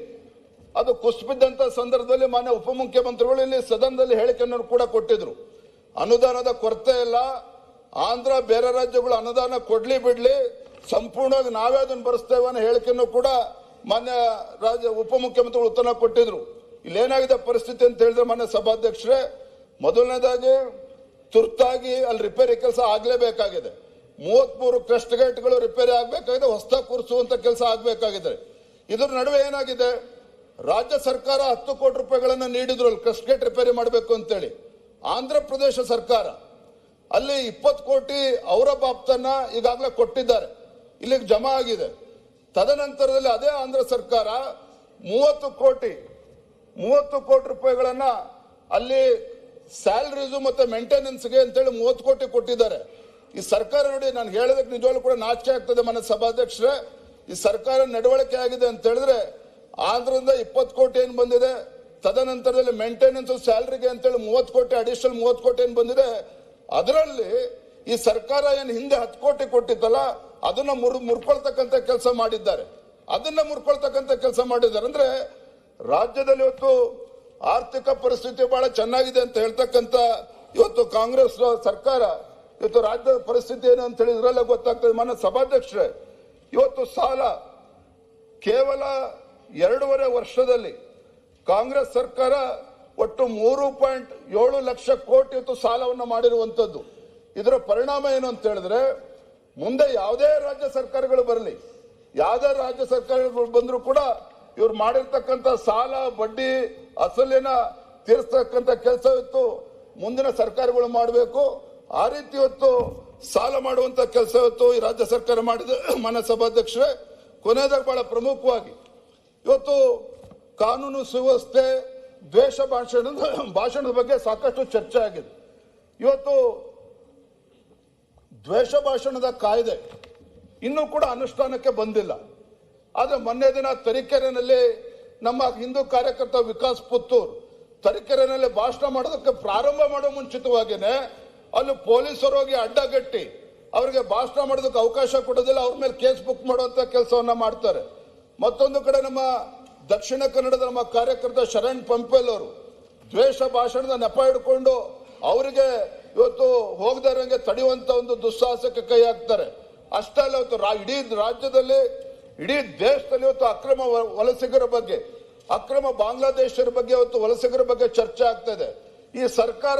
ಅದು ಕುಸಿಬಿದ್ದಂತ ಸಂದರ್ಭದಲ್ಲಿ ಮಾನ್ಯ ಉಪಮುಖ್ಯಮಂತ್ರಿಗಳು ಇಲ್ಲಿ ಸದನದಲ್ಲಿ ಹೇಳಿಕೆಯನ್ನು ಕೂಡ ಕೊಟ್ಟಿದ್ರು. ಅನುದಾನದ ಕೊರತೆ ಇಲ್ಲ, ಆಂಧ್ರ ಬೇರೆ ರಾಜ್ಯಗಳು ಅನುದಾನ ಕೊಡ್ಲಿ ಬಿಡ್ಲಿ, ಸಂಪೂರ್ಣವಾಗಿ ನಾವೇ ಅದನ್ನು ಭರಿಸ್ತೇವೆ ಅನ್ನೋ ಹೇಳಿಕೆಯನ್ನು ಕೂಡ ಮಾನ್ಯ ಉಪಮುಖ್ಯಮಂತ್ರಿಗಳು ಉತ್ತರ ಕೊಟ್ಟಿದ್ರು. ಇಲ್ಲೇನಾಗಿದೆ ಪರಿಸ್ಥಿತಿ ಅಂತ ಹೇಳಿದ್ರೆ ಮಾನ್ಯ ಸಭಾಧ್ಯಕ್ಷರೇ, ಮೊದಲನೇದಾಗಿ ತುರ್ತಾಗಿ ಅಲ್ಲಿ ರಿಪೇರಿ ಕೆಲಸ ಆಗ್ಲೇಬೇಕಾಗಿದೆ. 33 ಕ್ರಸ್ಟ್ ಗೇಟ್ಗಳು ರಿಪೇರಿ ಆಗ್ಬೇಕಾಗಿದೆ, ಹೊಸ ಕೂರಿಸುವಂತ ಕೆಲಸ ಆಗ್ಬೇಕಾಗಿದೆ. ಇದ್ರ ನಡುವೆ ಏನಾಗಿದೆ, ರಾಜ್ಯ ಸರ್ಕಾರ 10 ಕೋಟಿ ರೂಪಾಯಿಗಳನ್ನ ನೀಡಿದ್ರು ಅಲ್ಲಿ ಕ್ರಸ್ಟ್ ಗೇಟ್ ರಿಪೇರಿ ಮಾಡಬೇಕು ಅಂತೇಳಿ. ಆಂಧ್ರ ಪ್ರದೇಶ ಸರ್ಕಾರ ಅಲ್ಲಿ 20 ಕೋಟಿ ಅವರ ಬಾಬ್ತನ್ನ ಈಗಾಗಲೇ ಕೊಟ್ಟಿದ್ದಾರೆ, ಇಲ್ಲಿಗೆ ಜಮಾ ಆಗಿದೆ. ತದನಂತರದಲ್ಲಿ ಅದೇ ಆಂಧ್ರ ಸರ್ಕಾರ 30 ಕೋಟಿ ರೂಪಾಯಿಗಳನ್ನ ಅಲ್ಲಿ ಸ್ಯಾಲರೀಸು ಮತ್ತೆ ಮೇಂಟೆನೆನ್ಸ್ಗೆ ಅಂತೇಳಿ 30 ಕೋಟಿ ಕೊಟ್ಟಿದ್ದಾರೆ. ಈ ಸರ್ಕಾರ ನೋಡಿ, ನಾನು ಹೇಳೋದಕ್ಕೆ ನಿಜವಾಗ್ಲೂ ಕೂಡ ನಾಚಿಕೆ ಆಗ್ತದೆ ಮಾನ್ಯ ಸಭಾಧ್ಯಕ್ಷರೇ. ಈ ಸರ್ಕಾರ ನಡವಳಿಕೆ ಆಗಿದೆ ಅಂತ ಹೇಳಿದ್ರೆ, ಆಂಧ್ರದಿಂದ 20 ಕೋಟಿ ಏನ್ ಬಂದಿದೆ, ತದನಂತರದಲ್ಲಿ ಮೇಂಟೆನೆನ್ಸ್ ಸ್ಯಾಲರಿಗೆ ಅಂತೇಳಿ 30 ಕೋಟಿ ಅಡಿಷನಲ್ 30 ಕೋಟಿ ಏನ್ ಬಂದಿದೆ, ಅದರಲ್ಲಿ ಈ ಸರ್ಕಾರ ಏನು ಹಿಂದೆ 10 ಕೋಟಿ ಕೊಟ್ಟಿತ್ತಲ್ಲ ಅದನ್ನ ಮುರ್ಕೊಳ್ತಕ್ಕಂಥ ಕೆಲಸ ಮಾಡಿದ್ದಾರೆ. ಅಂದ್ರೆ ರಾಜ್ಯದಲ್ಲಿ ಇವತ್ತು ಆರ್ಥಿಕ ಪರಿಸ್ಥಿತಿ ಬಹಳ ಚೆನ್ನಾಗಿದೆ ಅಂತ ಹೇಳ್ತಕ್ಕಂಥ ಇವತ್ತು ಕಾಂಗ್ರೆಸ್ ಸರ್ಕಾರ ಇವತ್ತು ರಾಜ್ಯದ ಪರಿಸ್ಥಿತಿ ಏನು ಅಂತ ಹೇಳಿ ಇದರಲ್ಲೇ ಗೊತ್ತಾಗ್ತದೆ. ಮಾನ್ಯ ಸಭಾಧ್ಯಕ್ಷರೇ, ಇವತ್ತು ಸಾಲ ಕೇವಲ 2.5 ವರ್ಷದಲ್ಲಿ ಕಾಂಗ್ರೆಸ್ ಸರ್ಕಾರ ಒಟ್ಟು 3.7 ಲಕ್ಷ ಕೋಟಿ ಇವತ್ತು ಸಾಲವನ್ನು ಮಾಡಿರುವಂತದ್ದು. ಇದರ ಪರಿಣಾಮ ಏನು ಅಂತ ಹೇಳಿದ್ರೆ, ಮುಂದೆ ಯಾವುದೇ ರಾಜ್ಯ ಸರ್ಕಾರಗಳು ಬರಲಿ, ಯಾವುದೇ ರಾಜ್ಯ ಸರ್ಕಾರಗಳು ಬಂದರೂ ಕೂಡ ಇವ್ರು ಮಾಡಿರ್ತಕ್ಕಂಥ ಸಾಲ ಬಡ್ಡಿ ಅಸಲಿನ ತೀರಿಸ್ತಕ್ಕಂಥ ಕೆಲಸ ಇತ್ತು ಮುಂದಿನ ಸರ್ಕಾರಗಳು ಮಾಡಬೇಕು. ಆ ರೀತಿ ಇವತ್ತು ಸಾಲ ಮಾಡುವಂತ ಕೆಲಸ ಇವತ್ತು ಈ ರಾಜ್ಯ ಸರ್ಕಾರ ಮಾಡಿದೆ. ಮಾನ್ಯ ಸಭಾಧ್ಯಕ್ಷರೇ, ಕೊನೆಯದಾಗ ಬಹಳ ಪ್ರಮುಖವಾಗಿ ಇವತ್ತು ಕಾನೂನು ಸುವ್ಯವಸ್ಥೆ ದ್ವೇಷ ಭಾಷಣದ ಬಗ್ಗೆ ಸಾಕಷ್ಟು ಚರ್ಚೆ ಆಗಿದೆ. ಇವತ್ತು ದ್ವೇಷ ಭಾಷಣದ ಕಾಯ್ದೆ ಇನ್ನೂ ಕೂಡ ಅನುಷ್ಠಾನಕ್ಕೆ ಬಂದಿಲ್ಲ. ಆದ್ರೆ ಮೊನ್ನೆ ದಿನ ತರೀಕೆರೆನಲ್ಲಿ ನಮ್ಮ ಹಿಂದೂ ಕಾರ್ಯಕರ್ತ ವಿಕಾಸ್ ಪುತ್ತೂರ್ ತರೀಕೆರೆನಲ್ಲಿ ಭಾಷಣ ಮಾಡೋದಕ್ಕೆ ಪ್ರಾರಂಭ ಮಾಡೋ ಮುಂಚಿತವಾಗಿನೇ ಅಲ್ಲಿ ಪೊಲೀಸರು ಹೋಗಿ ಅಡ್ಡಗಟ್ಟಿ ಅವರಿಗೆ ಭಾಷಣ ಮಾಡೋದಕ್ಕೆ ಅವಕಾಶ ಕೊಡೋದಿಲ್ಲ, ಅವ್ರ ಮೇಲೆ ಕೇಸ್ ಬುಕ್ ಮಾಡುವಂತ ಕೆಲಸವನ್ನ ಮಾಡ್ತಾರೆ. ಮತ್ತೊಂದು ಕಡೆ ನಮ್ಮ ದಕ್ಷಿಣ ಕನ್ನಡದ ನಮ್ಮ ಕಾರ್ಯಕರ್ತ ಶರಣ್ ಪಂಪೇಲ್ ಅವರು ದ್ವೇಷ ಭಾಷಣದ ನೆಪ ಹಿಡ್ಕೊಂಡು ಅವರಿಗೆ ಇವತ್ತು ಹೋಗದಾರಂಗೆ ತಡೆಯುವಂತ ಒಂದು ದುಸ್ಸಾಹಸಕ್ಕೆ ಕೈ ಹಾಕ್ತಾರೆ. ಅಷ್ಟೇ ಅಲ್ಲ, ಇವತ್ತು ಇಡೀ ರಾಜ್ಯದಲ್ಲಿ, ಇಡೀ ದೇಶದಲ್ಲಿ ಇವತ್ತು ಅಕ್ರಮ ವಲಸಿಗರ ಬಗ್ಗೆ, ಅಕ್ರಮ ಬಾಂಗ್ಲಾದೇಶರ ಬಗ್ಗೆ, ಇವತ್ತು ವಲಸಿಗರ ಬಗ್ಗೆ ಚರ್ಚೆ ಆಗ್ತಾ ಇದೆ. ಈ ಸರ್ಕಾರ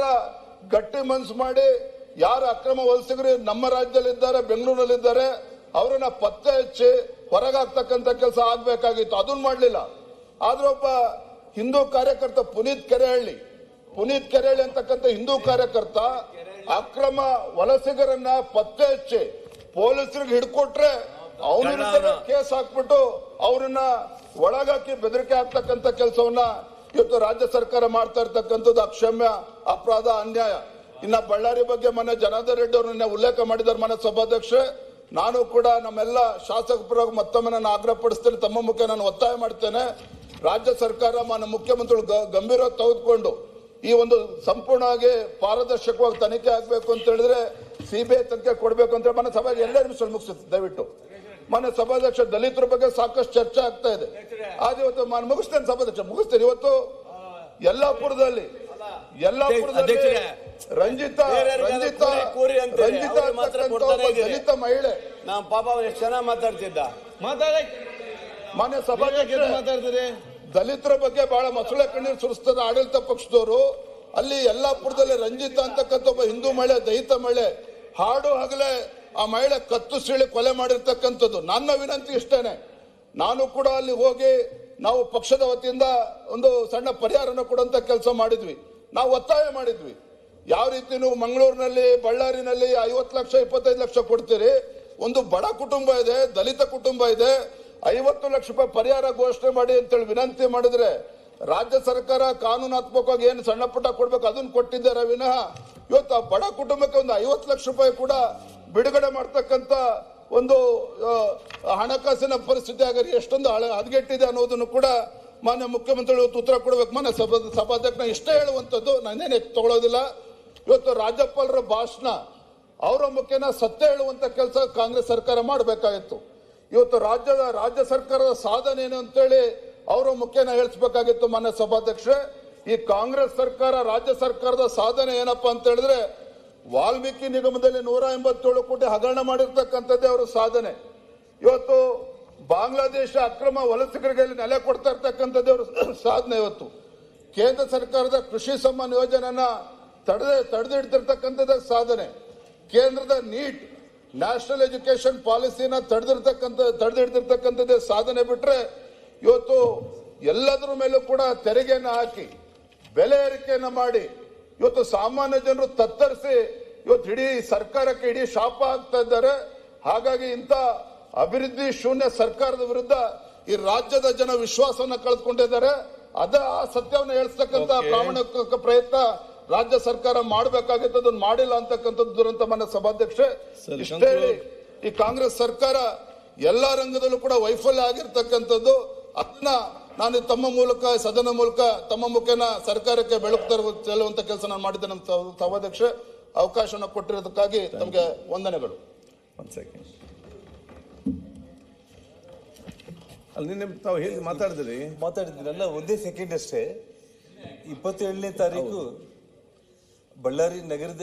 ಗಟ್ಟಿ ಮನಸ್ಸು ಮಾಡಿ ಯಾರು ಅಕ್ರಮ ವಲಸಿಗರು ನಮ್ಮ ರಾಜ್ಯದಲ್ಲಿದ್ದಾರೆ, ಬೆಂಗಳೂರಿನಲ್ಲಿದ್ದಾರೆ, ಅವರನ್ನ ಪತ್ತೆ ಹಚ್ಚಿ ಹೊರಗಾಗ್ತಕ್ಕಂಥ ಕೆಲಸ ಆಗ್ಬೇಕಾಗಿತ್ತು. ಅದನ್ನ ಮಾಡಲಿಲ್ಲ. ಆದ್ರೆ ಒಬ್ಬ ಹಿಂದೂ ಕಾರ್ಯಕರ್ತ ಪುನೀತ್ ಕೆರೆಹಳ್ಳಿ ಅಂತಕ್ಕಂಥ ಹಿಂದೂ ಕಾರ್ಯಕರ್ತ ಅಕ್ರಮ ವಲಸಿಗರನ್ನ ಪತ್ತೆ ಹಚ್ಚಿ ಪೊಲೀಸರಿಗೆ ಹಿಡ್ಕೊಟ್ರೆ ಅವನ ಕೇಸ್ ಹಾಕ್ಬಿಟ್ಟು ಅವ್ರನ್ನ ಒಳಗಾಕಿ ಬೆದರಿಕೆ ಹಾಕ್ತಕ್ಕಂಥ ಕೆಲಸವನ್ನ ಇವತ್ತು ರಾಜ್ಯ ಸರ್ಕಾರ ಮಾಡ್ತಾ ಇರ್ತಕ್ಕಂಥದ್ದು ಅಕ್ಷಮ್ಯ ಅಪರಾಧ, ಅನ್ಯಾಯ. ಇನ್ನ ಬಳ್ಳಾರಿ ಬಗ್ಗೆ ಮೊನ್ನೆ ಜನಾರ್ದನ್ ರೆಡ್ಡಿ ಅವ್ರನ್ನ ಉಲ್ಲೇಖ ಮಾಡಿದ್ದಾರೆ ಮನೆ ಸಭಾಧ್ಯಕ್ಷೆ. ನಾನು ಕೂಡ ನಮ್ಮೆಲ್ಲ ಶಾಸಕ ಪರವಾಗಿ ಮತ್ತೊಮ್ಮೆ ನಾನು ಆಗ್ರಹ ಪಡಿಸ್ತೇನೆ, ತಮ್ಮ ಮುಖ ನಾನು ಒತ್ತಾಯ ಮಾಡ್ತೇನೆ. ರಾಜ್ಯ ಸರ್ಕಾರ ಮಾನ್ಯ ಮುಖ್ಯಮಂತ್ರಿಗಳು ಗಂಭೀರವಾಗಿ ತೆಗೆದುಕೊಂಡು ಈ ಒಂದು ಸಂಪೂರ್ಣವಾಗಿ ಪಾರದರ್ಶಕವಾಗಿ ತನಿಖೆ ಆಗ್ಬೇಕು ಅಂತ ಹೇಳಿದ್ರೆ ಸಿಬಿಐ ತನಿಖೆ ಕೊಡ್ಬೇಕು ಅಂತ ಮನೆ ಸಭೆಗೆ 2 ನಿಮಿಷ ಮುಗಿಸುತ್ತೆ ದಯವಿಟ್ಟು. ಮನೆ ಸಭಾಧ್ಯಕ್ಷ ದಲಿತರ ಬಗ್ಗೆ ಸಾಕಷ್ಟು ಚರ್ಚೆ ಆಗ್ತಾ ಇದೆ. ಆದ್ರೆ ಇವತ್ತು ನಾನು ಮುಗಿಸ್ತೇನೆ ಸಭಾಧ್ಯಕ್ಷ, ಮುಗಿಸ್ತೇನೆ. ಇವತ್ತು ಯಲ್ಲಾಪುರದಲ್ಲಿ ರಂಜಿತಾ ದಲಿತ ಮಹಿಳೆ, ನಾವು ಪಾಪ ಎಷ್ಟು ಚೆನ್ನಾಗಿ ಮಾತಾಡ್ತಿದ್ದ, ಮಾನ್ಯ ಸಭಾಧ್ಯಕ್ಷ ಮಾತಾಡ್ತಾರೆ, ದಲಿತರ ಬಗ್ಗೆ ಬಹಳ ಮೊಸಳೆ ಕಣ್ಣೀರು ಸುರಿಸ್ತದ ಆಡಳಿತ ಪಕ್ಷದವರು. ಅಲ್ಲಿ ಯಲ್ಲಾಪುರದಲ್ಲಿ ರಂಜಿತಾ ಅಂತಕ್ಕಂಥ ಒಬ್ಬ ಹಿಂದೂ ಮಹಿಳೆ, ದಲಿತ ಮಹಿಳೆ, ಹಾಡು ಹಗಲೇ ಆ ಮಹಿಳೆ ಕತ್ತು ಸೀಳಿ ಕೊಲೆ ಮಾಡಿರ್ತಕ್ಕಂಥದ್ದು. ನನ್ನ ವಿನಂತಿ ಇಷ್ಟೇನೆ, ನಾನು ಕೂಡ ಅಲ್ಲಿ ಹೋಗಿ ನಾವು ಪಕ್ಷದ ವತಿಯಿಂದ ಒಂದು ಸಣ್ಣ ಪರಿಹಾರನ ಕೊಡುವಂತ ಕೆಲಸ ಮಾಡಿದ್ವಿ. ನಾವು ಒತ್ತಾಯ ಮಾಡಿದ್ವಿ, ಯಾವ ರೀತಿ ನೀವು ಮಂಗಳೂರಿನಲ್ಲಿ, ಬಳ್ಳಾರಿನಲ್ಲಿ 50 ಲಕ್ಷ 25 ಲಕ್ಷ ಕೊಡ್ತೀರಿ, ಒಂದು ಬಡ ಕುಟುಂಬ ಇದೆ, ದಲಿತ ಕುಟುಂಬ ಇದೆ, 50 ಲಕ್ಷ ರೂಪಾಯಿ ಪರಿಹಾರ ಘೋಷಣೆ ಮಾಡಿ ಅಂತೇಳಿ ವಿನಂತಿ ಮಾಡಿದ್ರೆ ರಾಜ್ಯ ಸರ್ಕಾರ ಕಾನೂನಾತ್ಮಕವಾಗಿ ಏನು ಸಣ್ಣ ಪುಟ್ಟ ಕೊಡ್ಬೇಕು ಅದನ್ನ ಕೊಟ್ಟಿದ್ದಾರೆ ವಿನಃ ಇವತ್ತು ಆ ಬಡ ಕುಟುಂಬಕ್ಕೆ ಒಂದು 50 ಲಕ್ಷ ರೂಪಾಯಿ ಕೂಡ ಬಿಡುಗಡೆ ಮಾಡ್ತಕ್ಕಂಥ ಒಂದು ಹಣಕಾಸಿನ ಪರಿಸ್ಥಿತಿ ಆಗಿ ಎಷ್ಟೊಂದು ಹದಗೆಟ್ಟಿದೆ ಅನ್ನೋದನ್ನು ಕೂಡ ಮಾನ್ಯ ಮುಖ್ಯಮಂತ್ರಿಗಳು ಇವತ್ತು ಉತ್ತರ ಕೊಡಬೇಕು. ಮಾನ್ಯ ಸಭಾಧ್ಯಕ್ಷ ಇಷ್ಟೇ ಹೇಳುವಂಥದ್ದು, ನಾನೇನು ತಗೊಳ್ಳೋದಿಲ್ಲ. ಇವತ್ತು ರಾಜ್ಯಪಾಲರ ಭಾಷಣ ಅವರ ಮುಖೇನ ಸತ್ಯ ಹೇಳುವಂತ ಕೆಲಸ ಕಾಂಗ್ರೆಸ್ ಸರ್ಕಾರ ಮಾಡಬೇಕಾಗಿತ್ತು. ಇವತ್ತು ರಾಜ್ಯ ಸರ್ಕಾರದ ಸಾಧನೆ ಏನು ಅಂತೇಳಿ ಅವರ ಮುಖೇನ ಹೇಳಿಸಬೇಕಾಗಿತ್ತು. ಮಾನ್ಯ ಸಭಾಧ್ಯಕ್ಷೆ, ಈ ಕಾಂಗ್ರೆಸ್ ಸರ್ಕಾರ, ರಾಜ್ಯ ಸರ್ಕಾರದ ಸಾಧನೆ ಏನಪ್ಪಾ ಅಂತ ಹೇಳಿದ್ರೆ, ವಾಲ್ಮೀಕಿ ನಿಗಮದಲ್ಲಿ 187 ಕೋಟಿ ಹಗರಣ ಮಾಡಿರ್ತಕ್ಕಂಥದ್ದೇ ಅವರ ಸಾಧನೆ. ಇವತ್ತು ಬಾಂಗ್ಲಾದೇಶ ಅಕ್ರಮ ವಲಸಿಗರಿಗೆ ನೆಲೆ ಕೊಡ್ತಾ ಇರ್ತಕ್ಕಂಥದ್ದೇ ಅವರ ಸಾಧನೆ. ಇವತ್ತು ಕೇಂದ್ರ ಸರ್ಕಾರದ ಕೃಷಿ ಸಮ್ಮಾನ್ ಯೋಜನೆಯನ್ನ ತಡೆದಿಡ್ತಿರ್ತಕ್ಕಂಥದ್ದೇ ಸಾಧನೆ. ಕೇಂದ್ರದ ನೀಟ್ ನ್ಯಾಷನಲ್ ಎಜುಕೇಶನ್ ಪಾಲಿಸಿನ ತಡೆದಿಡ್ತಿರ್ತಕ್ಕಂಥದ್ದೇ ಸಾಧನೆ. ಬಿಟ್ರೆ ಇವತ್ತು ಎಲ್ಲದರ ಮೇಲೂ ಕೂಡ ತೆರಿಗೆಯನ್ನು ಹಾಕಿ ಬೆಲೆ ಏರಿಕೆಯನ್ನ ಮಾಡಿ ಇವತ್ತು ಸಾಮಾನ್ಯ ಜನರು ತತ್ತರಿಸಿ ಇವತ್ತು ಇಡೀ ಸರ್ಕಾರಕ್ಕೆ ಇಡೀ ಶಾಪ ಆಗ್ತಾ ಇದ್ದಾರೆ. ಹಾಗಾಗಿ ಇಂಥ ಅಭಿವೃದ್ಧಿ ಶೂನ್ಯ ಸರ್ಕಾರದ ವಿರುದ್ಧ ಈ ರಾಜ್ಯದ ಜನ ವಿಶ್ವಾಸವನ್ನ ಕಳೆದುಕೊಂಡಿದ್ದಾರೆ. ಆ ಸತ್ಯವನ್ನು ಹೇಳಿಸ್ತಕ್ಕಂಥ ಪ್ರಾಮಾಣಿಕ ಪ್ರಯತ್ನ ರಾಜ್ಯ ಸರ್ಕಾರ ಮಾಡಬೇಕಾಗಿತ್ತು, ಅದನ್ನು ಮಾಡಿಲ್ಲ ಅಂತಕ್ಕಂಥದ್ದು ದುರಂತ. ಮನ್ನ ಸಭಾಧ್ಯಕ್ಷೆ, ಇಷ್ಟೇ ಈ ಕಾಂಗ್ರೆಸ್ ಸರ್ಕಾರ ಎಲ್ಲಾ ರಂಗದಲ್ಲೂ ಕೂಡ ವೈಫಲ್ಯ ಆಗಿರ್ತಕ್ಕಂಥದ್ದು. ಅದನ್ನ ನಾನು ತಮ್ಮ ಮೂಲಕ, ಸದನ ಮೂಲಕ, ತಮ್ಮ ಮುಖೇನ ಸರ್ಕಾರಕ್ಕೆ ಬೆಳಕು ತರುವಂತ ಕೆಲಸ ನಾನು ಮಾಡಿದ್ದೇನೆ. ನಮ್ಮ ಸಭಾಧ್ಯಕ್ಷೆ, ಅವಕಾಶನ ಕೊಟ್ಟಿರೋದಕ್ಕಾಗಿ ತಮಗೆ ವಂದನೆಗಳು. ಅಲ್ಲಿ ತಾವು ಹೇಳಿ ಮಾತಾಡಿದ್ರಲ್ಲ, ಒಂದೇ ಸೆಕೆಂಡ್ ಅಷ್ಟೇ. 27ನೇ ತಾರೀಕು ಬಳ್ಳಾರಿ ನಗರದ